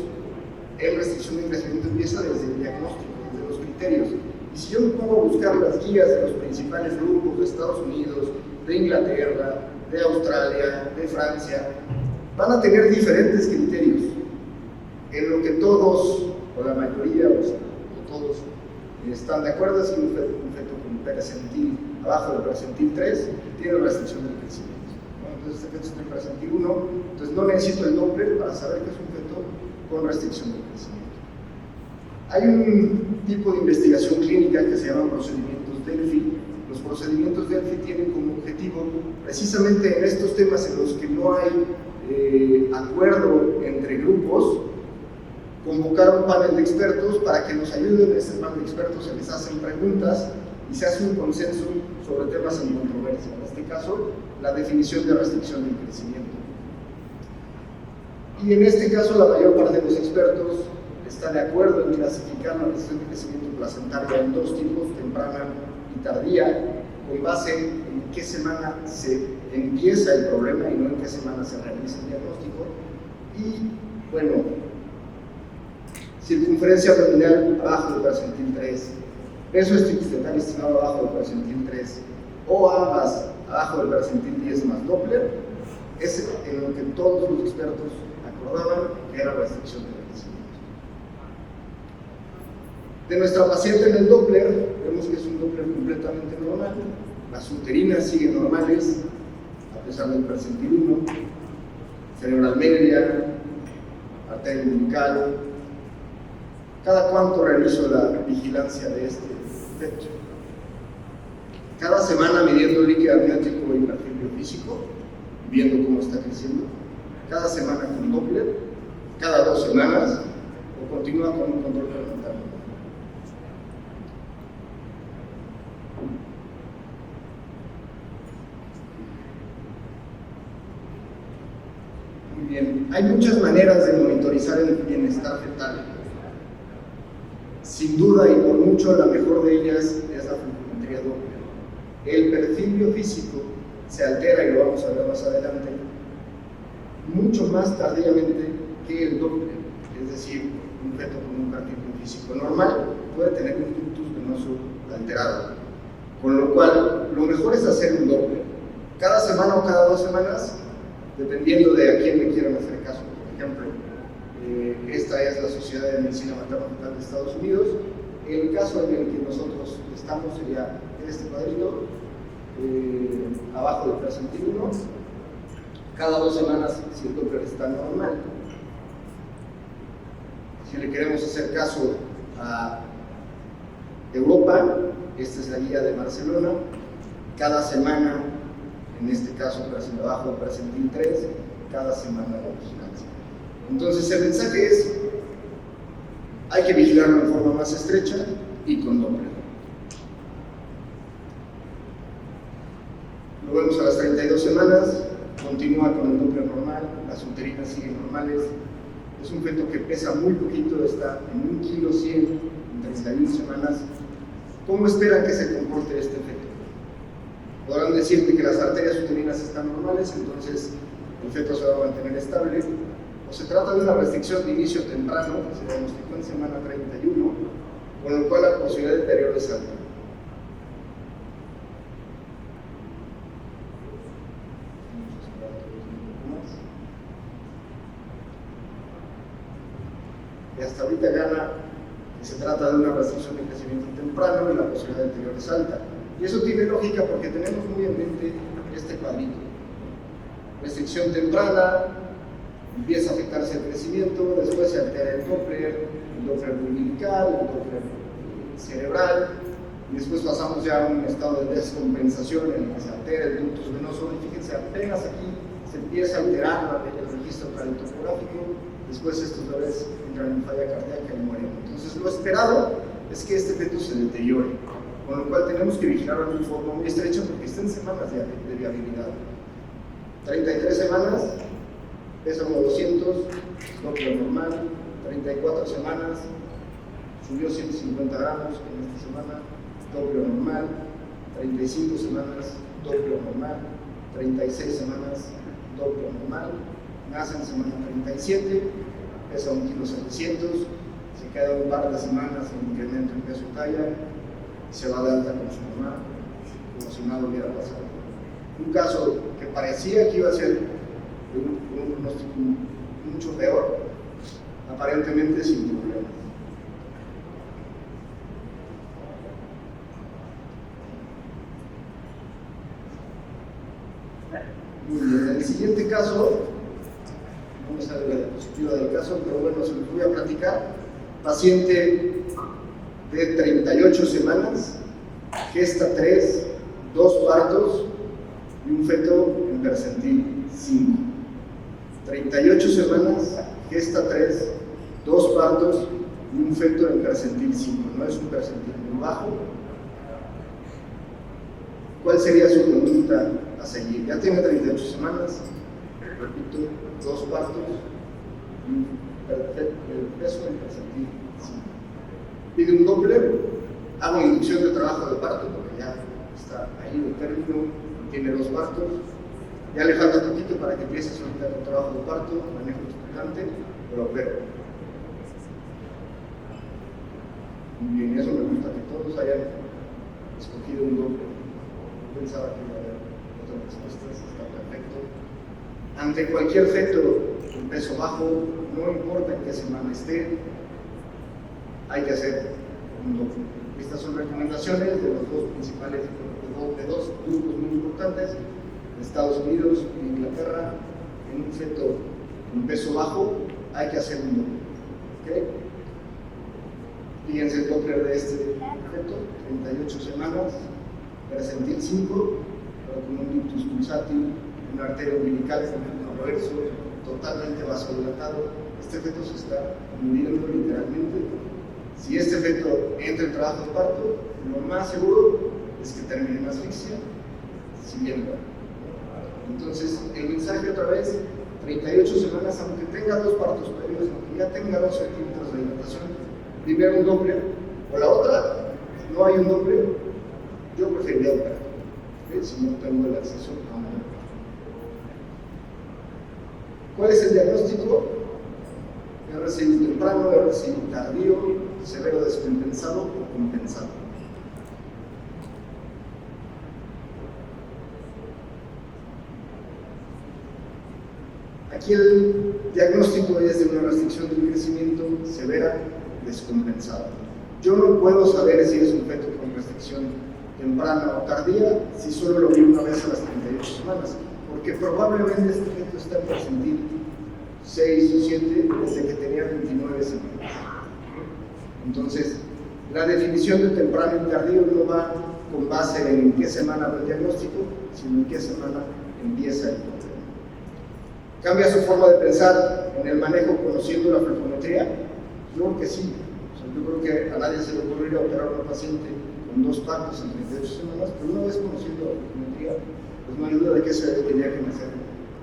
empieza desde el diagnóstico, desde los criterios. Y si yo me pongo a buscar las guías de los principales grupos de Estados Unidos, de Inglaterra, de Australia, de Francia, van a tener diferentes criterios en lo que todos, o la mayoría, o todos, están de acuerdo. Es que un feto con percentil abajo del percentil 3 tiene restricción del crecimiento, ¿no? Entonces este feto está en percentil 1, entonces no necesito el Doppler para saber que es un feto con restricción del crecimiento. Hay un tipo de investigación clínica que se llama procedimientos Delphi. Los procedimientos Delphi tienen como objetivo, precisamente en estos temas en los que no hay acuerdo entre grupos, convocar un panel de expertos para que nos ayuden. A este panel de expertos se les hacen preguntas y se hace un consenso sobre temas en controversia. En este caso, la definición de restricción del crecimiento. Y en este caso, la mayor parte de los expertos está de acuerdo en clasificar la restricción del crecimiento placentario en dos tipos, temprana y tardía, con base en qué semana se empieza el problema y no en qué semana se realiza el diagnóstico. Y bueno, circunferencia abdominal abajo del percentil 3, peso fetal estimado abajo del percentil 3, o ambas abajo del percentil 10 más Doppler, es en lo que todos los expertos acordaban que era restricción del crecimiento. De nuestra paciente en el Doppler, vemos que es un Doppler completamente normal. Las uterinas siguen normales, a pesar del percentil 1, cerebral media, arteria umbilical. ¿Cada cuánto realizo la vigilancia de este feto? Cada semana midiendo el líquido amniótico y perfil biofísico, viendo cómo está creciendo. Cada semana con Doppler, cada 2 semanas, o continúa con un control prenatal. Muy bien, hay muchas maneras de monitorizar el bienestar fetal. Sin duda y por mucho, la mejor de ellas es la flujometría Doppler. El perfil biofísico se altera, y lo vamos a ver más adelante, mucho más tardíamente que el Doppler. Es decir, un feto con un perfil biofísico normal puede tener un ductus venoso alterado. Con lo cual, lo mejor es hacer un Doppler cada semana o cada 2 semanas, dependiendo de a quién le quieran hacer caso. Por ejemplo, esta es la Sociedad de Medicina Materno-Fetal de Estados Unidos. El caso en el que nosotros estamos sería en este cuadrito, abajo del percentil 1, cada 2 semanas si el Doppler está normal. Si le queremos hacer caso a Europa, esta es la guía de Barcelona, cada semana, en este caso abajo del percentil 3, cada semana la vigilancia. Entonces el mensaje es, hay que vigilarlo de forma más estrecha y con Doppler. Lo vemos a las 32 semanas, continúa con el Doppler normal, las uterinas siguen normales. Es un feto que pesa muy poquito, está en 1,1 kg en 31 semanas. ¿Cómo esperan que se comporte este feto? Podrán decirte que las arterias uterinas están normales, entonces el feto se va a mantener estable. O se trata de una restricción de inicio temprano, que se diagnosticó en semana 31, con lo cual la posibilidad de deterioro es alta. Y hasta ahorita gana que se trata de una restricción de crecimiento temprano y la posibilidad de deterioro es alta. Y eso tiene lógica porque tenemos muy en mente este cuadrito. Restricción temprana, empieza a afectarse el crecimiento, después se altera el Doppler umbilical, el Doppler cerebral, y después pasamos ya a un estado de descompensación en el que se altera el ductus venoso. Y fíjense, apenas aquí se empieza a alterar el registro radiotopográfico, después estos bebés entran en falla cardíaca y mueren. Entonces lo esperado es que este feto se deteriore, con lo cual tenemos que vigilarlo de forma muy estrecha porque está en semanas de viabilidad. 33 semanas, pesa como 200, Doppler normal. 34 semanas, subió 150 gramos en esta semana, Doppler normal. 35 semanas, Doppler normal. 36 semanas, Doppler normal. Nace en semana 37, pesa 1,7 kg. se queda un par de semanas en incremento en peso y talla, se va de alta con su mamá, como si nada hubiera pasado. Un caso que parecía que iba a ser un pronóstico mucho peor, aparentemente sin problemas. Muy bien, en el siguiente caso, no me sale la diapositiva del caso, pero bueno, se los voy a platicar. Paciente de 38 semanas, gesta 3, 2 partos y un feto en percentil 5. 38 semanas, gesta 3, 2 partos y un feto en percentil 5. No es un percentil muy bajo. ¿Cuál sería su conducta a seguir? Ya tiene 38 semanas, repito, 2 partos y un peso en percentil 5. Pide un Doppler, hago inducción de trabajo de parto porque ya está ahí de término, tiene 2 partos, ya le falta poquito para que empiece a solicitar un trabajo de parto, manejo expectante, pero opero. Muy bien, eso me gusta que todos hayan escogido un Doppler. Pensaba que iba a haber otras respuestas, está perfecto. Ante cualquier feto en peso bajo, no importa en qué semana esté, hay que hacer un Doppler. Estas son recomendaciones de los dos principales, de dos grupos muy importantes, de Estados Unidos e Inglaterra. En un feto en peso bajo hay que hacer un Doppler. ¿Okay? Fíjense el Doppler de este feto, 38 semanas. Percentil 5, pero con un ductus pulsátil, una arteria umbilical con un reverso totalmente vasodilatado. Este feto se está muriendo literalmente. Si este feto entra en trabajo de parto, lo más seguro es que termine en asfixia, si bien no. Entonces, el mensaje otra vez, 38 semanas, aunque tenga 2 partos previos, aunque ya tenga 2 centímetros de dilatación, primero un Doppler, o la otra, no hay un Doppler, yo preferiría operar, si no tengo el acceso a un Doppler. ¿Cuál es el diagnóstico? RCI temprano, RCI tardío, severo descompensado o compensado. Aquí el diagnóstico es de una restricción del crecimiento severa descompensada. Yo no puedo saber si es un feto con restricción temprana o tardía si solo lo vi una vez a las 38 semanas, porque probablemente este feto está en percentil 6 o 7 desde que tenía 29 semanas. Entonces, la definición de temprano y tardío no va con base en qué semana va el diagnóstico, sino en qué semana empieza el problema. ¿Cambia su forma de pensar en el manejo conociendo la flecometría? Yo creo que sí. O sea, yo creo que a nadie se le ocurriría operar a una paciente con 2 partos en 38 semanas, pero una vez conociendo la flecometría, pues no hay duda de que ese bebé tenía que nacer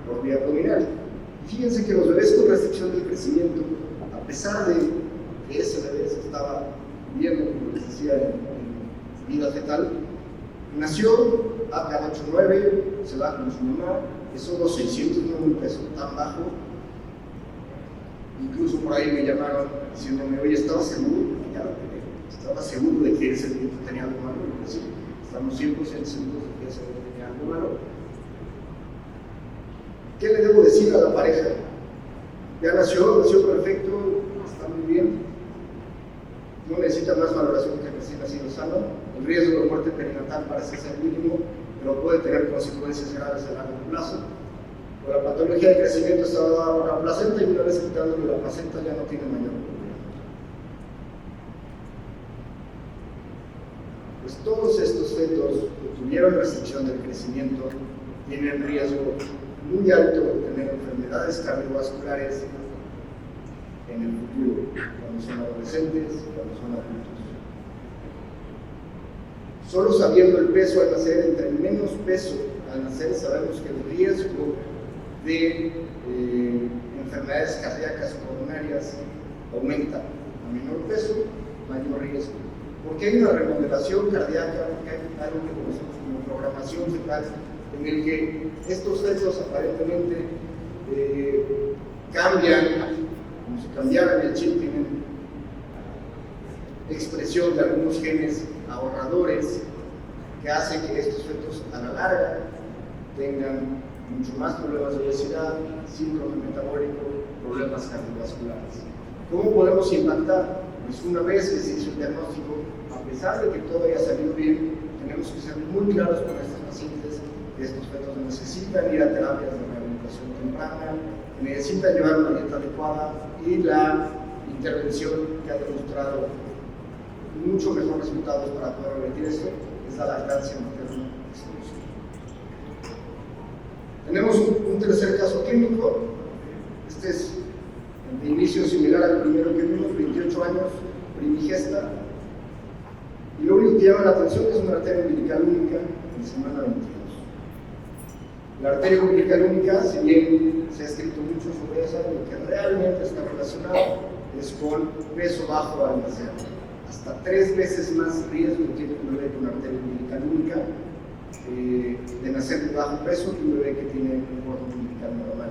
por vía abdominal. Y fíjense que los bebés con restricción del crecimiento, a pesar de que ese bebé se estaba viendo, como les decía, en vida fetal, nació a 8-9, se va con su mamá, pesó los 600, no un peso tan bajo. Incluso por ahí me llamaron diciéndome, oye, ¿estaba seguro? Ya lo tenía. ¿Estaba seguro de que ese bebé tenía algo malo? Y sí, estamos 100% seguros de que ese bebé tenía algo malo. ¿Qué le debo decir a la pareja? Ya nació perfecto, está muy bien, no necesita más valoración que recién nacido sano. El riesgo de muerte perinatal parece ser mínimo, pero puede tener consecuencias graves a largo plazo. Por la patología de crecimiento está dada por la placenta y una vez quitándole la placenta ya no tiene mayor problema. Pues todos estos fetos que tuvieron restricción del crecimiento tienen riesgo muy alto de tener enfermedades cardiovasculares en el futuro, cuando son adolescentes, cuando son adultos. Solo sabiendo el peso al nacer, entre menos peso al nacer, sabemos que el riesgo de enfermedades cardíacas coronarias aumenta. A menor peso, mayor riesgo. Porque hay una remodelación cardíaca, porque hay algo que conocemos como programación fetal, en el que estos fetos aparentemente cambian, como si cambiaran el chip, tienen expresión de algunos genes ahorradores que hace que estos fetos a la larga tengan mucho más problemas de obesidad, síndrome metabólico, problemas cardiovasculares. ¿Cómo podemos impactar? Pues una vez que se hizo el diagnóstico, a pesar de que todo haya salido bien, tenemos que ser muy claros con estos pacientes que estos fetos necesitan ir a terapias de rehabilitación temprana, que necesitan llevar una dieta adecuada y la intervención que ha demostrado mucho mejor resultados para poder revertir esto es la lactancia materna exclusiva. Tenemos un tercer caso clínico. Este es de inicio similar al primero que vimos, 28 años, primigesta, y lo único que llama la atención es una arteria umbilical única en semana 22. La arteria umbilical única, si bien se ha escrito mucho sobre esa, lo que realmente está relacionado es con peso bajo al nacer. Hasta 3 veces más riesgo tiene un bebé con arteria umbilical única de nacer de bajo peso que un bebé que tiene un cordón umbilical normal.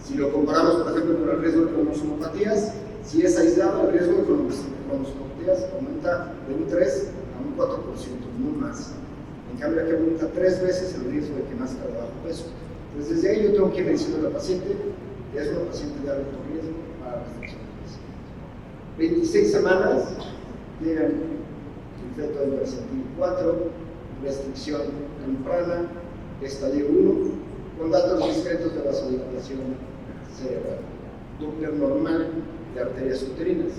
Si lo comparamos, por ejemplo, con el riesgo de cromosomopatías, si es aislado, el riesgo de cromosomopatías aumenta de un 3 a un 4%, no más. En cambio, aquí aumenta 3 veces el riesgo de que nazca de bajo peso. Entonces, desde ahí yo tengo que decirle a la paciente que es una paciente de alto riesgo para la restricción de crecimiento. 26 semanas, llegan el feto del versátil 4, restricción temprana, estadio 1, con datos discretos de vasodilatación cerebral, Doppler normal de arterias uterinas.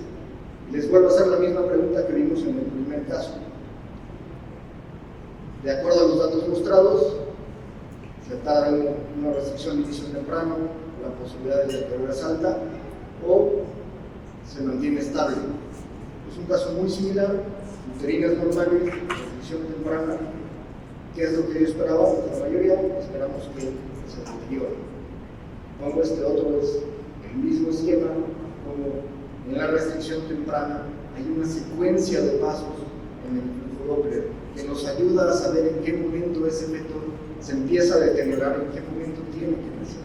Les vuelvo a hacer la misma pregunta que vimos en el primer caso. De acuerdo a los datos mostrados, se tarda en una restricción de inicio temprano, la posibilidad de deterioro es alta, o se mantiene estable. Es un caso muy similar, uterinas normales, restricción temprana. ¿Qué es lo que yo esperaba? La mayoría esperamos que se deteriore. Como este otro es el mismo esquema, como en la restricción temprana hay una secuencia de pasos en el flujo Doppler que nos ayuda a saber en qué momento ese feto se empieza a deteriorar, en qué momento tiene que nacer.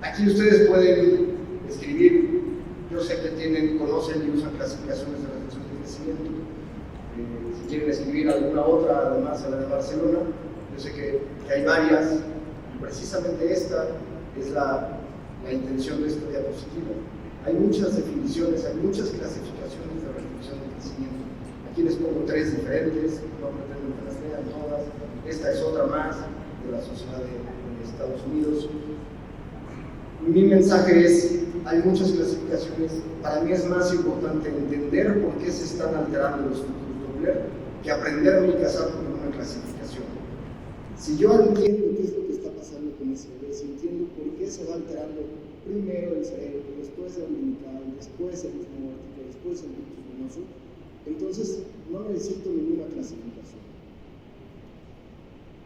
Aquí ustedes pueden escribir, yo sé que conocen y usan clasificaciones de restricción de crecimiento. Si quieren escribir alguna otra, además de la de Barcelona, yo sé que hay varias, y precisamente esta es la intención de esta diapositiva. Hay muchas definiciones, hay muchas clasificaciones de restricción de crecimiento. Aquí les pongo 3 diferentes, no pretendo que las vean todas. Esta es otra más de la Sociedad de Estados Unidos. Mi mensaje es, hay muchas clasificaciones. Para mí es más importante entender por qué se están alterando los flujos Doppler que aprenderme y casarme con una clasificación. Si yo entiendo qué es lo que está pasando con ese bebé, si entiendo por qué se va alterando primero el cerebro, después el umbilical, después el ritmo órtico, después el ducto venoso, entonces no necesito ninguna clasificación.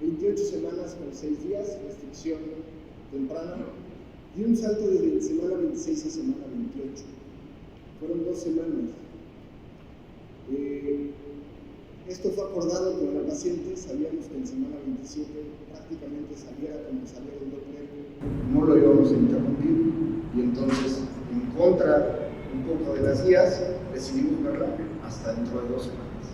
28 semanas con 6 días, restricción temprana, y un salto desde semana 26 a semana 28. Fueron 2 semanas. Esto fue acordado con la paciente, sabíamos que en semana 27 prácticamente saliera como salía el Doppler, no lo íbamos a interrumpir, y entonces, en contra un poco de las guías, decidimos verla hasta dentro de 2 semanas.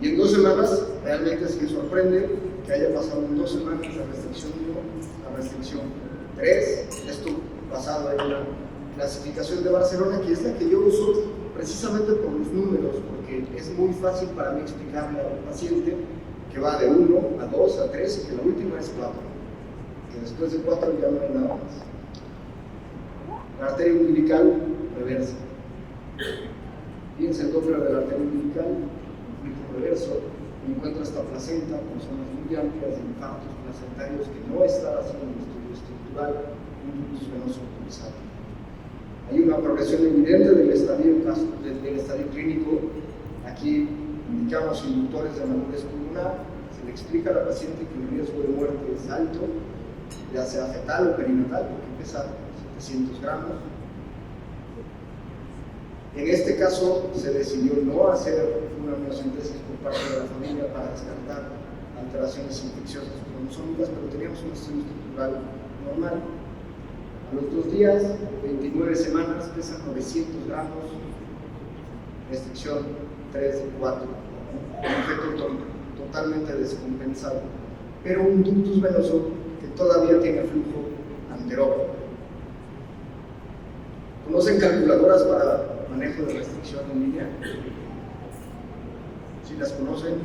Y en 2 semanas, realmente es que sorprende que haya pasado en 2 semanas de restricción 1 a restricción 3, esto basado en la clasificación de Barcelona, que es la que yo uso precisamente por los números, porque es muy fácil para mí explicarle a un paciente que va de 1 a 2 a 3 y que la última es 4, que después de 4 ya no hay nada más. La arteria umbilical reversa. Fíjense el Doppler de la arteria umbilical, conflicto reverso, encuentro esta placenta con zonas muy amplias de infartos placentarios que no están haciendo un estudio estructural, un ductus venoso optimizado. Hay una progresión evidente del estadio clínico. Aquí indicamos inductores de madurez pulmonar. Se le explica a la paciente que el riesgo de muerte es alto, ya sea fetal o perinatal, porque pesa 700 gramos. En este caso se decidió no hacer una amniocentesis por parte de la familia para descartar alteraciones infecciosas cromosómicas, pero teníamos un estudio estructural normal. A los 2 días, 29 semanas, pesan 900 gramos, restricción 3 de 4, un efecto totalmente descompensado, pero un ductus venoso que todavía tiene flujo anterógrado. ¿Conocen calculadoras para manejo de restricción en línea? ¿Sí las conocen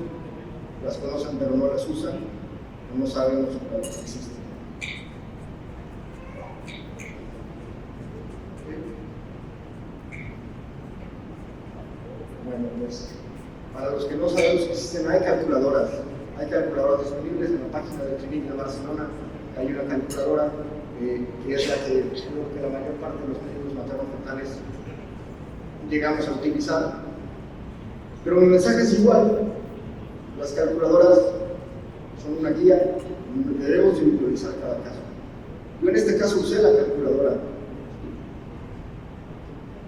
pero no las usan, o no sabemos para lo que existen? Bueno, pues para los que no sabemos que existen, hay calculadoras disponibles en la página de Clinic de Barcelona. Hay una calculadora que es la que creo que la mayor parte de los médicos materno-fetales llegamos a utilizar. Pero mi mensaje es igual: las calculadoras son una guía, debemos individualizar cada caso. Yo en este caso usé la calculadora.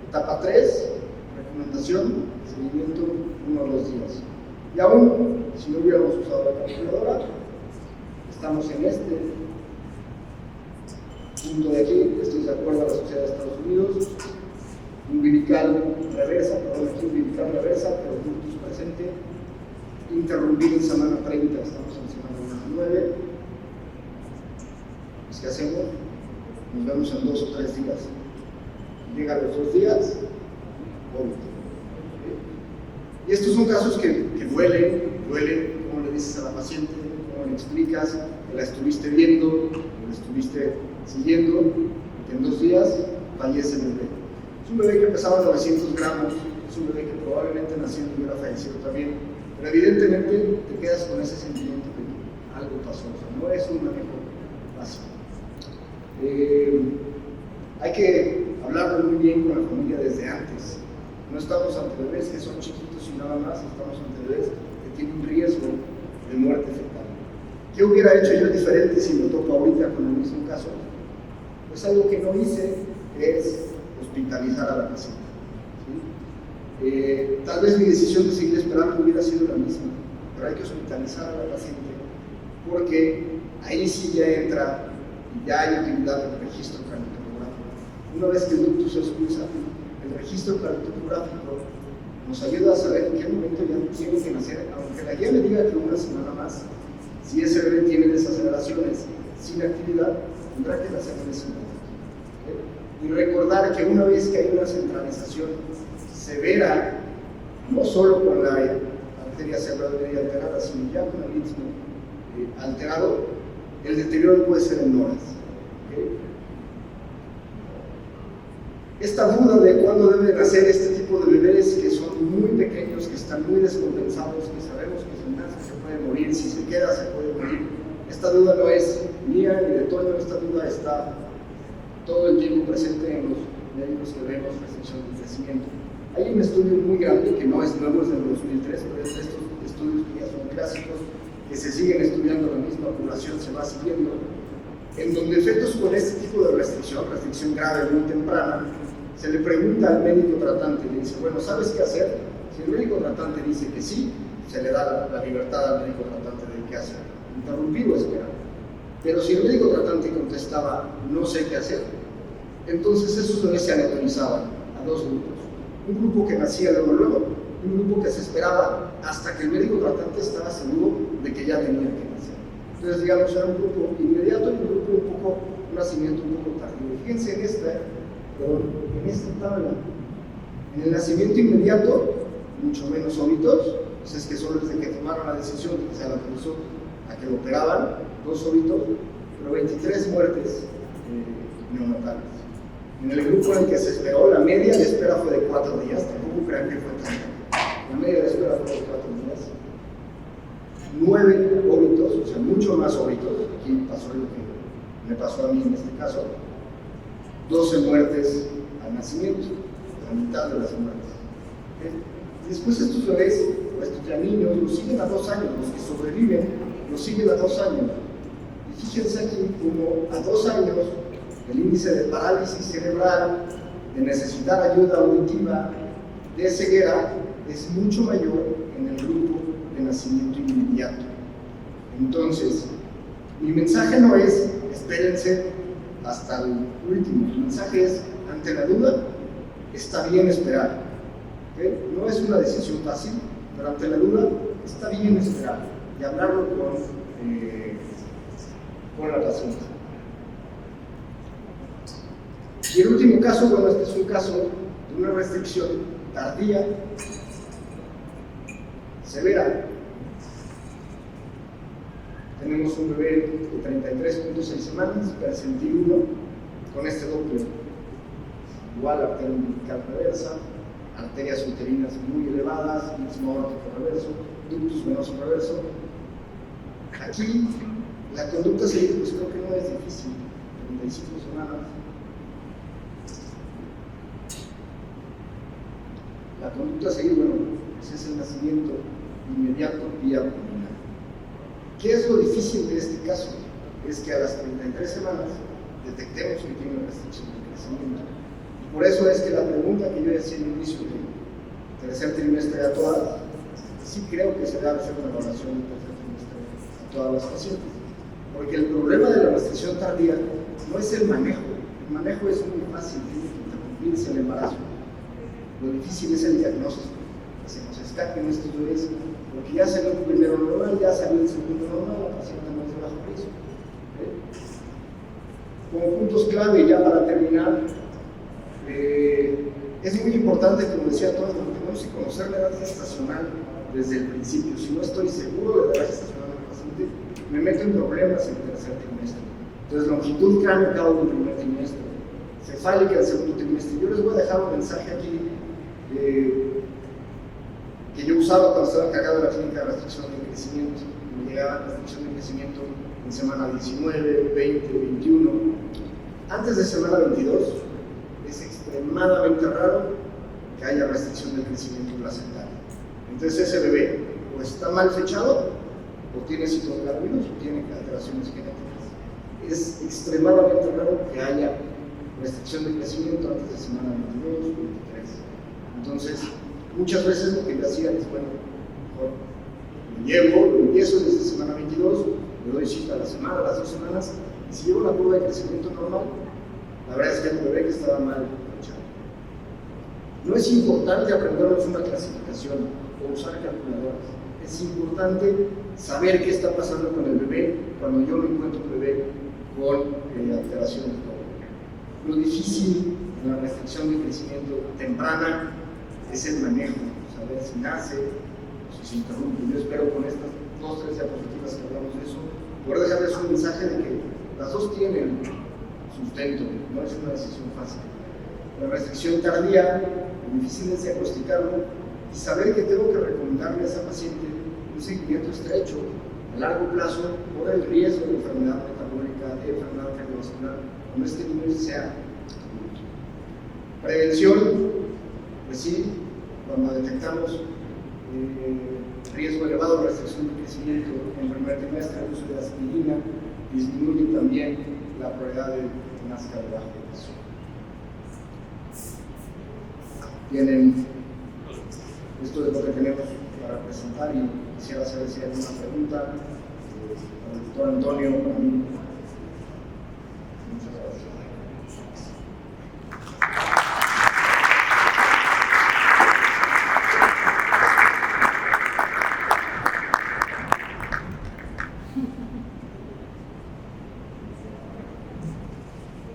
Etapa 3, recomendación, seguimiento 1 o 2 días. Y aún, si no hubiéramos usado la calculadora, estamos en este punto de aquí. Estoy de acuerdo a la Sociedad de Estados Unidos. Umbilical reversa, pero ductus presente. Interrumpir en semana 30, estamos en semana 9. ¿Qué hacemos? Nos vemos en 2 o 3 días. Llega a los 2 días, vómito. Y estos son casos que duelen, como le dices a la paciente, cómo le explicas que la estuviste viendo, que la estuviste siguiendo, que en 2 días fallece el bebé. Es un bebé que pesaba 900 gramos, es un bebé que probablemente naciendo hubiera fallecido también, pero evidentemente te quedas con ese sentimiento que algo pasó, o sea, no es un manejo fácil. Hay que hablarlo muy bien con la familia desde antes. No estamos ante bebés que son chiquitos y nada más, estamos ante bebés que tienen un riesgo de muerte fetal. ¿Qué hubiera hecho yo diferente si me toco ahorita con el mismo caso? Pues algo que no hice es hospitalizar a la paciente. ¿Sí? Tal vez mi decisión de seguir esperando hubiera sido la misma, pero hay que hospitalizar a la paciente porque ahí sí ya entra y ya hay utilidad del registro cardiotocográfico. Una vez que el ductus se expulsa, el registro cardiotocográfico nos ayuda a saber en qué momento ya tiene que nacer, aunque la guía me diga que una semana más. Si ese bebé tiene desaceleraciones sin actividad, tendrá que nacer en ese momento. ¿Okay? Y recordar que una vez que hay una centralización severa, no solo con la arteria cerebral media alterada, sino ya con el istmo alterado, el deterioro puede ser en horas. ¿Okay? Esta duda de cuándo deben nacer este tipo de bebés que son muy pequeños, que están muy descompensados, que sabemos que si nace se puede morir, si se queda se puede morir, esta duda no es mía ni de Toño, esta duda está todo el tiempo presente en los médicos que vemos restricción del crecimiento. Hay un estudio muy grande que no es nuevo, es del 2003, pero es de estos estudios que ya son clásicos, que se siguen estudiando, la misma población se va siguiendo, en donde efectos con este tipo de restricción grave muy temprana, se le pregunta al médico tratante y le dice, bueno, ¿sabes qué hacer? Si el médico tratante dice que sí, se le da la libertad al médico tratante de qué hacer, interrumpir o esperar. Pero si el médico tratante contestaba, no sé qué hacer, entonces esos bebés se aleatorizaban a 2 grupos. Un grupo que nacía luego, un grupo que se esperaba hasta que el médico tratante estaba seguro de que ya tenía que nacer. Entonces, digamos, era un grupo inmediato y un grupo un nacimiento un poco tardío. Fíjense en esta tabla. En el nacimiento inmediato, mucho menos óbitos, pues es que solo desde que tomaron la decisión de que se adaptó a que lo operaban, 2 óbitos, pero 23 muertes neonatales. En el grupo en el que se esperó, la media de espera fue de 4 días, tampoco crean que fue tanto. La media de espera fue de 4 días. 9 óbitos, o sea, mucho más óbitos. Aquí pasó lo que me pasó a mí en este caso. 12 muertes al nacimiento, la mitad de las muertes. Después estos bebés, o estos ya niños, los siguen a 2 años, los que sobreviven, los siguen a 2 años. Y fíjense aquí como a 2 años el índice de parálisis cerebral, de necesitar ayuda auditiva, de ceguera, es mucho mayor en el grupo de nacimiento inmediato. Entonces, mi mensaje no es espérense hasta el último. El mensaje es, ante la duda, está bien esperar. ¿Okay? No es una decisión fácil, pero ante la duda, está bien esperar y hablarlo con la paciente. Y el último caso, bueno, este es un caso de una restricción tardía, severa. Tenemos un bebé de 33.6 semanas, percentil 1, con este Doppler. Igual arteria umbilical reversa, arterias uterinas muy elevadas, istmo aórtico reverso, ductus venoso reverso. Aquí la conducta a seguir, pues creo que no es difícil, 35 semanas. La conducta a seguir, bueno, pues es el nacimiento inmediato vía abdominal. ¿Qué es lo difícil de este caso? Es que a las 33 semanas detectemos que tiene una restricción de crecimiento. Y por eso es que la pregunta que yo decía al inicio del tercer trimestre a todas, sí creo que se debe hacer una evaluación del tercer trimestre a todas las pacientes. Porque el problema de la restricción tardía no es el manejo. El manejo es muy fácil, tiene que interrumpirse el embarazo. Lo difícil es el diagnóstico, que se nos escapen estos bebés, porque ya salió el primero normal, ya salió el segundo normal, la paciente no es de bajo riesgo. Como puntos clave, ya para terminar, es muy importante, como decía todos, tenemos que conocer la edad gestacional desde el principio. Si no estoy seguro de la edad gestacional del paciente, me meto en problemas en el tercer trimestre. Entonces, longitud cráneo cabo del primer trimestre, cefálica del segundo trimestre. Yo les voy a dejar un mensaje aquí que yo usaba cuando estaba encargado de la clínica de restricción de crecimiento. Me llegaba restricción de crecimiento en semana 19, 20, 21. Antes de semana 22 es extremadamente raro que haya restricción de crecimiento placentario. Entonces ese bebé o está mal fechado, o tiene citogármidos, o tiene alteraciones genéticas. Es extremadamente raro que haya restricción de crecimiento antes de semana 22, 23. Entonces, muchas veces lo que yo hacía es, bueno, mejor lo llevo, lo empiezo desde semana 22, le doy cita a la semana, a las 2 semanas, y si llevo la curva de crecimiento normal, la verdad es que el bebé que estaba mal fechado. No es importante aprendernos una clasificación o usar calculadoras. Es importante saber qué está pasando con el bebé cuando yo me encuentro un bebé con alteraciones. Lo difícil en la restricción de crecimiento temprana es el manejo, saber si nace o si se interrumpe. Yo espero con estas 2 o 3 diapositivas que hablamos de eso, poder dejarles un mensaje de que las dos tienen sustento, no es una decisión fácil. La restricción tardía, lo difícil es diagnosticarlo y saber que tengo que recomendarle a esa paciente un seguimiento estrecho a largo plazo por el riesgo de enfermedad metabólica, de enfermedad cardiovascular, cuando este niño sea adulto. Prevención, pues sí, cuando detectamos riesgo elevado de restricción de crecimiento en el primer trimestre, el uso de aspirina disminuye también la probabilidad de que nazca debajo de peso. Tienen, esto es lo que tenemos para presentar y quisiera saber si hay alguna pregunta. Al doctor Antonio, para mí. Muchas gracias.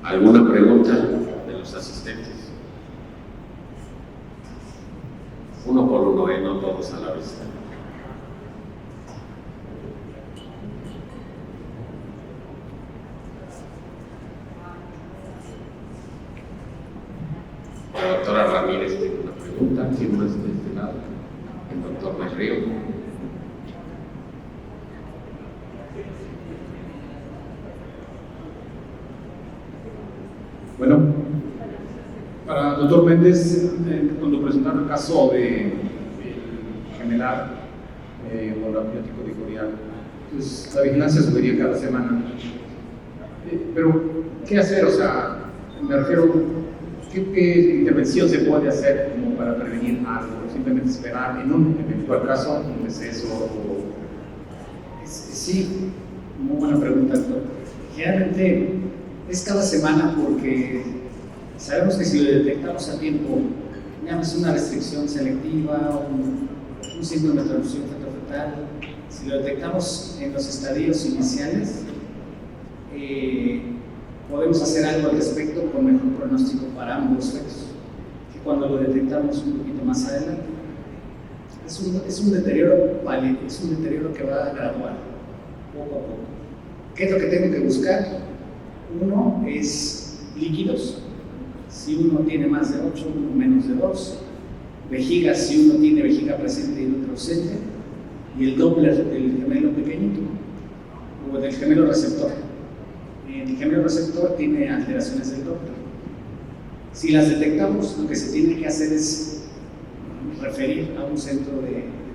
¿Alguna pregunta de los asistentes? Uno por uno, no todos a la vez. La doctora Ramírez tiene una pregunta. ¿Quién más de este lado? El doctor Del Río. Bueno, para el doctor Méndez, cuando presentaron el caso de gemelar o el amniótico dihorial, pues la vigilancia subiría cada semana. Pero, ¿qué hacer? O sea, me refiero, ¿qué intervención se puede hacer como para prevenir algo? Simplemente esperar en un eventual caso, un deceso o... Sí, muy buena pregunta, doctor. Generalmente, Es cada semana porque sabemos que si lo detectamos a tiempo, llámese una restricción selectiva, un síndrome de transfusión fetal, si lo detectamos en los estadios iniciales, podemos hacer algo al respecto con mejor pronóstico para ambos fetos que cuando lo detectamos un poquito más adelante. Es un deterioro que va gradual, poco a poco. ¿Qué es lo que tengo que buscar? Uno es líquidos, si uno tiene más de 8, uno menos de 2, vejiga, si uno tiene vejiga presente y otro ausente, y el Doppler del gemelo pequeñito, o del gemelo receptor. El gemelo receptor tiene alteraciones del Doppler. Si las detectamos, lo que se tiene que hacer es referir a un centro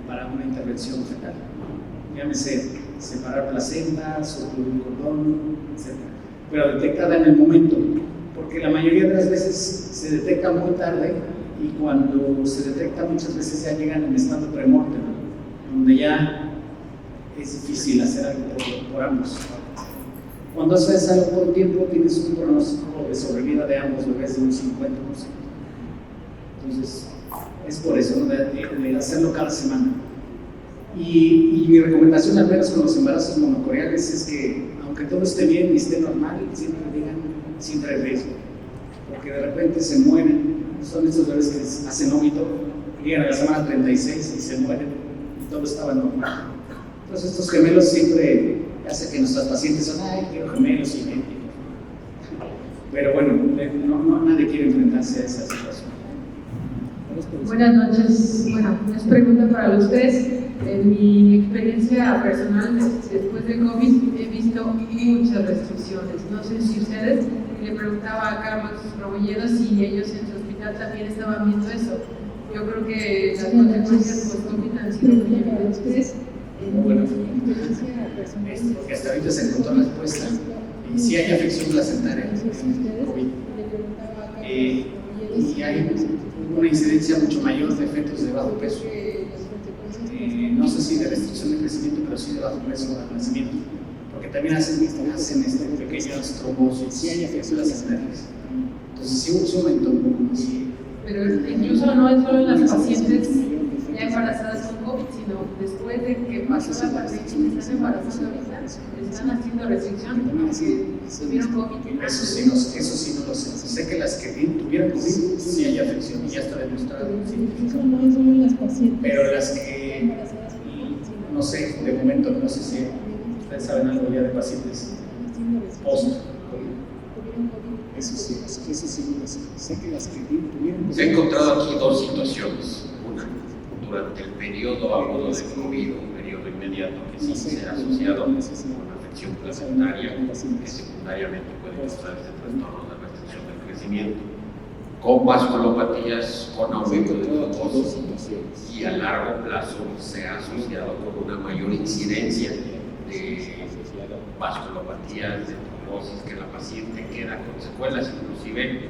para una intervención fetal. Llámese separar placentas, o un cordón, etc. Pero detectada en el momento, porque la mayoría de las veces se detecta muy tarde y cuando se detecta muchas veces ya llegan en estado premortem, donde ya es difícil hacer algo por ambos. Cuando haces algo por tiempo, tienes un pronóstico de sobrevida de ambos bebés de un 50%. Entonces, es por eso, ¿no? de hacerlo cada semana. Y mi recomendación, al menos con los embarazos monocoreales, es que, aunque todo esté bien y esté normal, siempre digan, siempre hay riesgo. Porque de repente se mueren, son estos bebés que hacen óbito, llegan a la semana 36 y se mueren, y todo estaba normal. Entonces, estos gemelos siempre hacen que nuestras pacientes son, ay, quiero gemelos idénticos. Pero bueno, nadie quiere enfrentarse a esa situación. Buenas noches. Bueno, es pregunta para los tres. En mi experiencia personal, después de COVID, he visto muchas restricciones. No sé si ustedes, le preguntaba a Carlos Rebolledo si ellos en su hospital también estaban viendo eso. Yo creo que las consecuencias post-COVID han sido muy evidentes. Bueno, porque hasta ahorita se encontró la respuesta. Y sí hay afección placentaria en COVID. Y hay una incidencia mucho mayor de fetos de bajo peso. No sé si de restricción de crecimiento, pero sí de bajo peso al nacimiento. Porque también hacen pequeñas trombosis, sí hay afecciones placentarias. Entonces sí aumentó un poco más. Pero incluso no es solo en las pacientes ya embarazadas con COVID, sino después de que pasó la pandemia, están embarazadas ahorita, están haciendo restricción porque tuvieron COVID. Eso sí no lo sé. Sé que las que tuvieron COVID sí hay afección y ya está demostrado. Eso no es solo en las pacientes. Pero las que, no sé, de momento no sé si ustedes saben algo ya de pacientes post-COVID. Eso sí no lo sé. Sé que las que tuvieron COVID. Se ha encontrado aquí dos situaciones. Una, durante el periodo agudo de COVID, un periodo inmediato que sí se ha asociado con una afección placentaria que secundariamente puede causar este trastorno de restricción del crecimiento, con vasculopatías, con aumento de glucosa y a largo plazo se ha asociado con una mayor incidencia de vasculopatías, de trombosis, que la paciente queda con secuelas, inclusive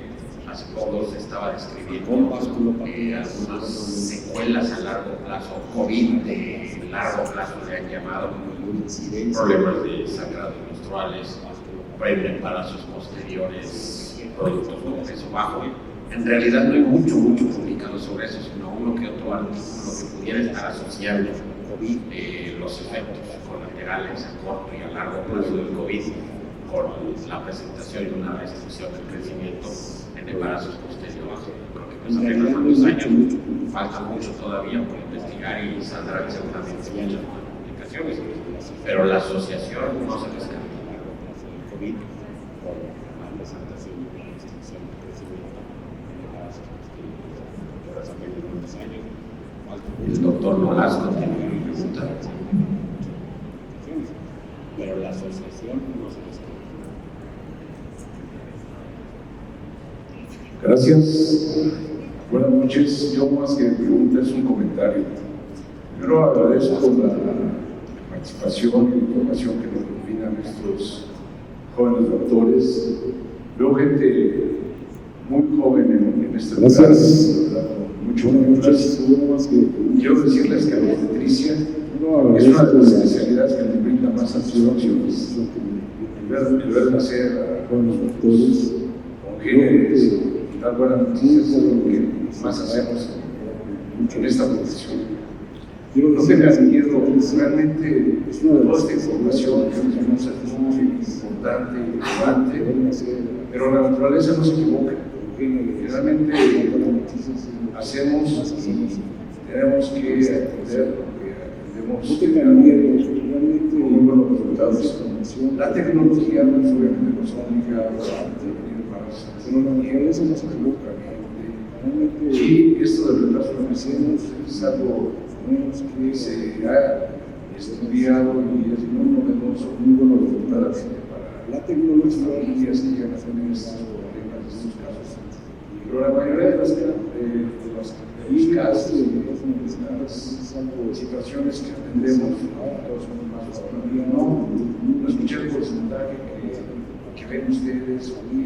hace poco se estaba describiendo algunas secuelas a largo plazo, COVID de largo plazo le han llamado, problemas de sangrados menstruales, preembarazos posteriores, productos con peso bajo. En realidad no hay mucho publicado sobre eso, sino uno que otro artículo que pudiera estar asociando los efectos colaterales a corto y a largo plazo del COVID con la presentación de una restricción del crecimiento en embarazos posteriores. Creo que pues apenas unos años, falta mucho todavía por investigar y saldrán seguramente muchas publicaciones, pero la asociación no se descarta. COVID por la presentación de una restricción del crecimiento en embarazos posteriores. Por eso apenas unos años, El doctor Nolasco tiene una pregunta. Pero la asociación no se descarta. Gracias. Buenas noches. Yo más que pregunta es un comentario. Yo agradezco la participación y la información que nos combinan nuestros jóvenes doctores. Veo gente muy joven en este lugar. Gracias. Mucho más. Quiero decirles que la obstetricia es una de las especialidades que nos brinda una más satisfacciones. El ver nacer a los doctores, congéneres y dar buenas noticias es lo que más hacemos en esta profesión. No tengan miedo, realmente toda esta información que nos es muy importante y relevante, pero la naturaleza no se equivoca. Realmente hacemos y tenemos que aprender lo que aprendemos con muy buenos resultados. La tecnología obviamente nos obliga pero la naturaleza no se equivoca. Y esto del retraso que hacemos es algo que se ha estudiado y es muy novedoso, muy buenos resultados para la tecnología y ya se llegan a tener estos problemas, estos casos. Pero la mayoría de los casos, de las situaciones que atendemos, todos somos más todavía, no escuché el porcentaje que ven ustedes o que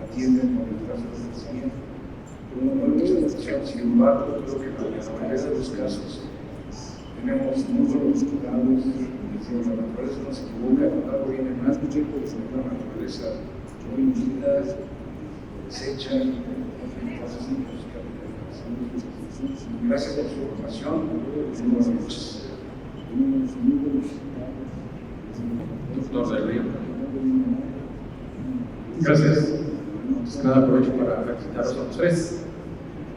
atienden con el caso de crecimiento. Pero la mayoría de los casos, sin embargo, creo que en la mayoría de los casos tenemos muy buenos cuidados, la naturaleza no se equivoca, algo viene más, escuché por la naturaleza que hoy en día desecha gracias por su información. Buenas noches. Doctor del Río. Gracias. Pues nada, aprovecho para felicitaros a los tres.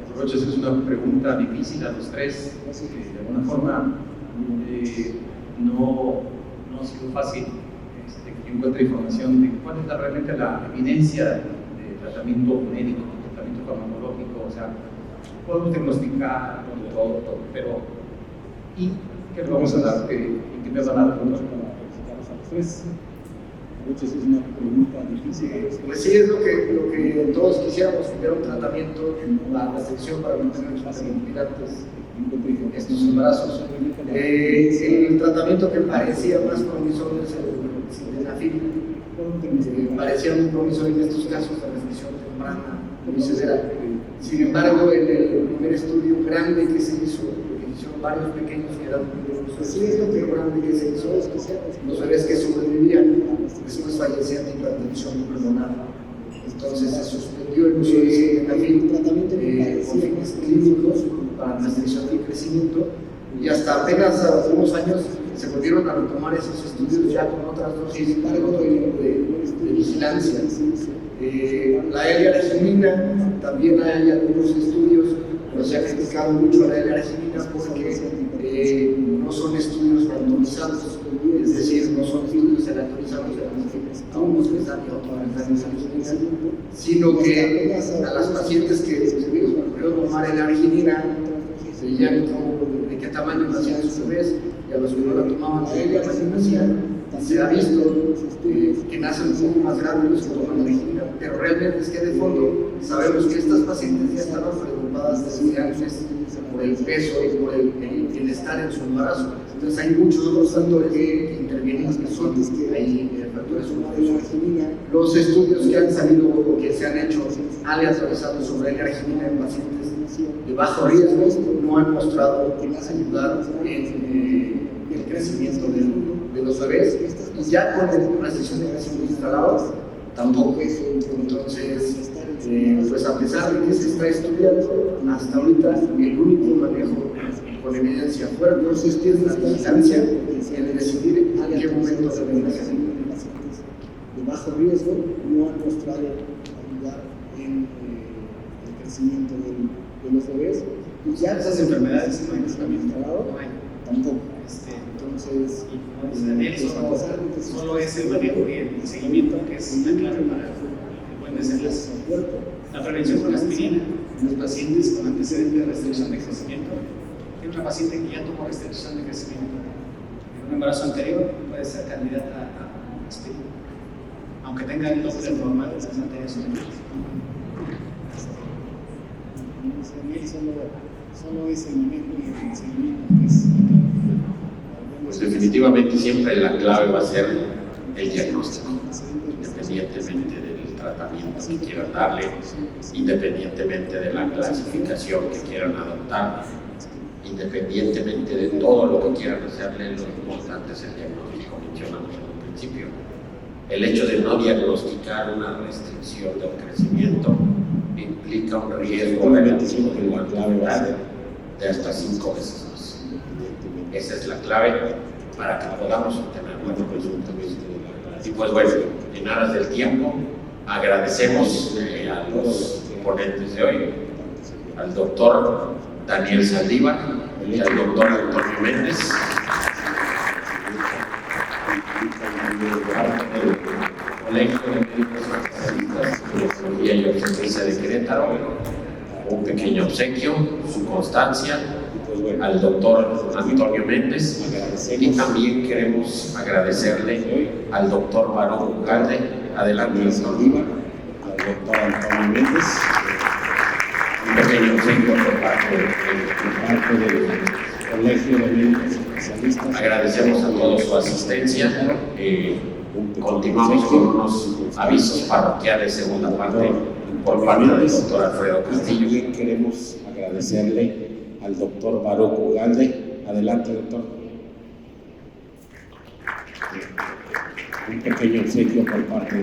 Aprovecho, es una pregunta difícil a los tres. De alguna forma no ha sido fácil que yo encuentre información de cuál es realmente la evidencia de tratamiento médico, de tratamiento farmacológico. O sea, podemos diagnosticar todo, pero ¿y qué le vamos a dar? ¿Qué me van a dar para felicitaros a los tres? Muchas es una pregunta difícil. Pues sí, es lo que todos quisiéramos, que hubiera un tratamiento, la restricción para mantener los pacientes estos embarazos. El tratamiento que parecía más promisorio es el sildenafil. Parecía muy promisorio en estos casos de restricción temprana y severa. Sin embargo, en el primer estudio grande que se hizo, que hicieron varios pequeños que eran sí es lo que grande que se hizo, los bebés que sobrevivían después fallecían de hipertensión pulmonar. Entonces se suspendió el uso de sildenafil con fines clínicos para restricción del crecimiento y hasta apenas hace unos años se volvieron a retomar esos estudios ya con otras dosis de vigilancia. La L-arginina, también hay algunos estudios, pero se ha criticado mucho la L-arginina porque no son estudios randomizados, es decir, no son estudios aleatorizados a unos les dan y a otros les dan arginina, sino que a las pacientes que les ocurrió tomar L-arginina veían de qué tamaño nacían sus bebés y a los que no la tomaban de ella nacían. Se ha visto que nacen un poco más grandes los que toman arginina, pero realmente es que de fondo sabemos que estas pacientes ya estaban preocupadas desde antes por el peso y por el estar en su embarazo. Entonces hay muchos otros factores que intervienen que son factores como arginina. Los estudios que han salido o que se han hecho aleatorizados sobre la arginina en pacientes de bajo riesgo no han mostrado que les ayudar en el crecimiento de los bebés, y ya con la restricción de crecimiento instalado tampoco. Entonces, pues a pesar de que se está estudiando, hasta ahorita el único manejo con evidencia fuerte es la vigilancia, el decidir en qué momento se deben hacer. De bajo riesgo no han mostrado ayudar en el crecimiento de los bebés, y ya esas enfermedades no hay tratamiento, tampoco. Entonces, solo es el manejo y el seguimiento que es la clave para el buen desenlace. La prevención con aspirina en los pacientes con antecedentes de restricción de crecimiento. Tiene una paciente que ya tuvo restricción de crecimiento en un embarazo anterior, puede ser candidata a aspirina, aunque tenga el doble normal de las materias superiores. Solo es el manejo y el seguimiento que es. Pues definitivamente siempre la clave va a ser el diagnóstico, independientemente del tratamiento que quieran darle, independientemente de la clasificación que quieran adoptar, independientemente de todo lo que quieran hacerle, lo importante es el diagnóstico. mencionamos en un principio. El hecho de no diagnosticar una restricción del crecimiento implica un riesgo negativo de mortalidad de hasta 5 veces más. Esa es la clave para que podamos obtener buenos resultados. Y pues bueno, en aras del tiempo, agradecemos a los ponentes de hoy, al doctor Daniel Saldívar y al doctor Antonio Méndez, del Colegio de Médicos Especialistas de Nefrología y Obstetricia de Querétaro, un pequeño obsequio, su constancia, al doctor Antonio Méndez, y también queremos agradecerle al doctor Baruch Ugalde. Adelante, doctor. Al doctor Antonio Méndez, Un pequeño obsequio por parte del Colegio de Médicos Especialistas. Agradecemos a todos su asistencia. Continuamos con unos avisos parroquiales, segunda parte, por parte del doctor Alfredo Castillo. También queremos agradecerle al doctor Baruch Ugalde. Adelante, doctor. Un pequeño obsequio por parte de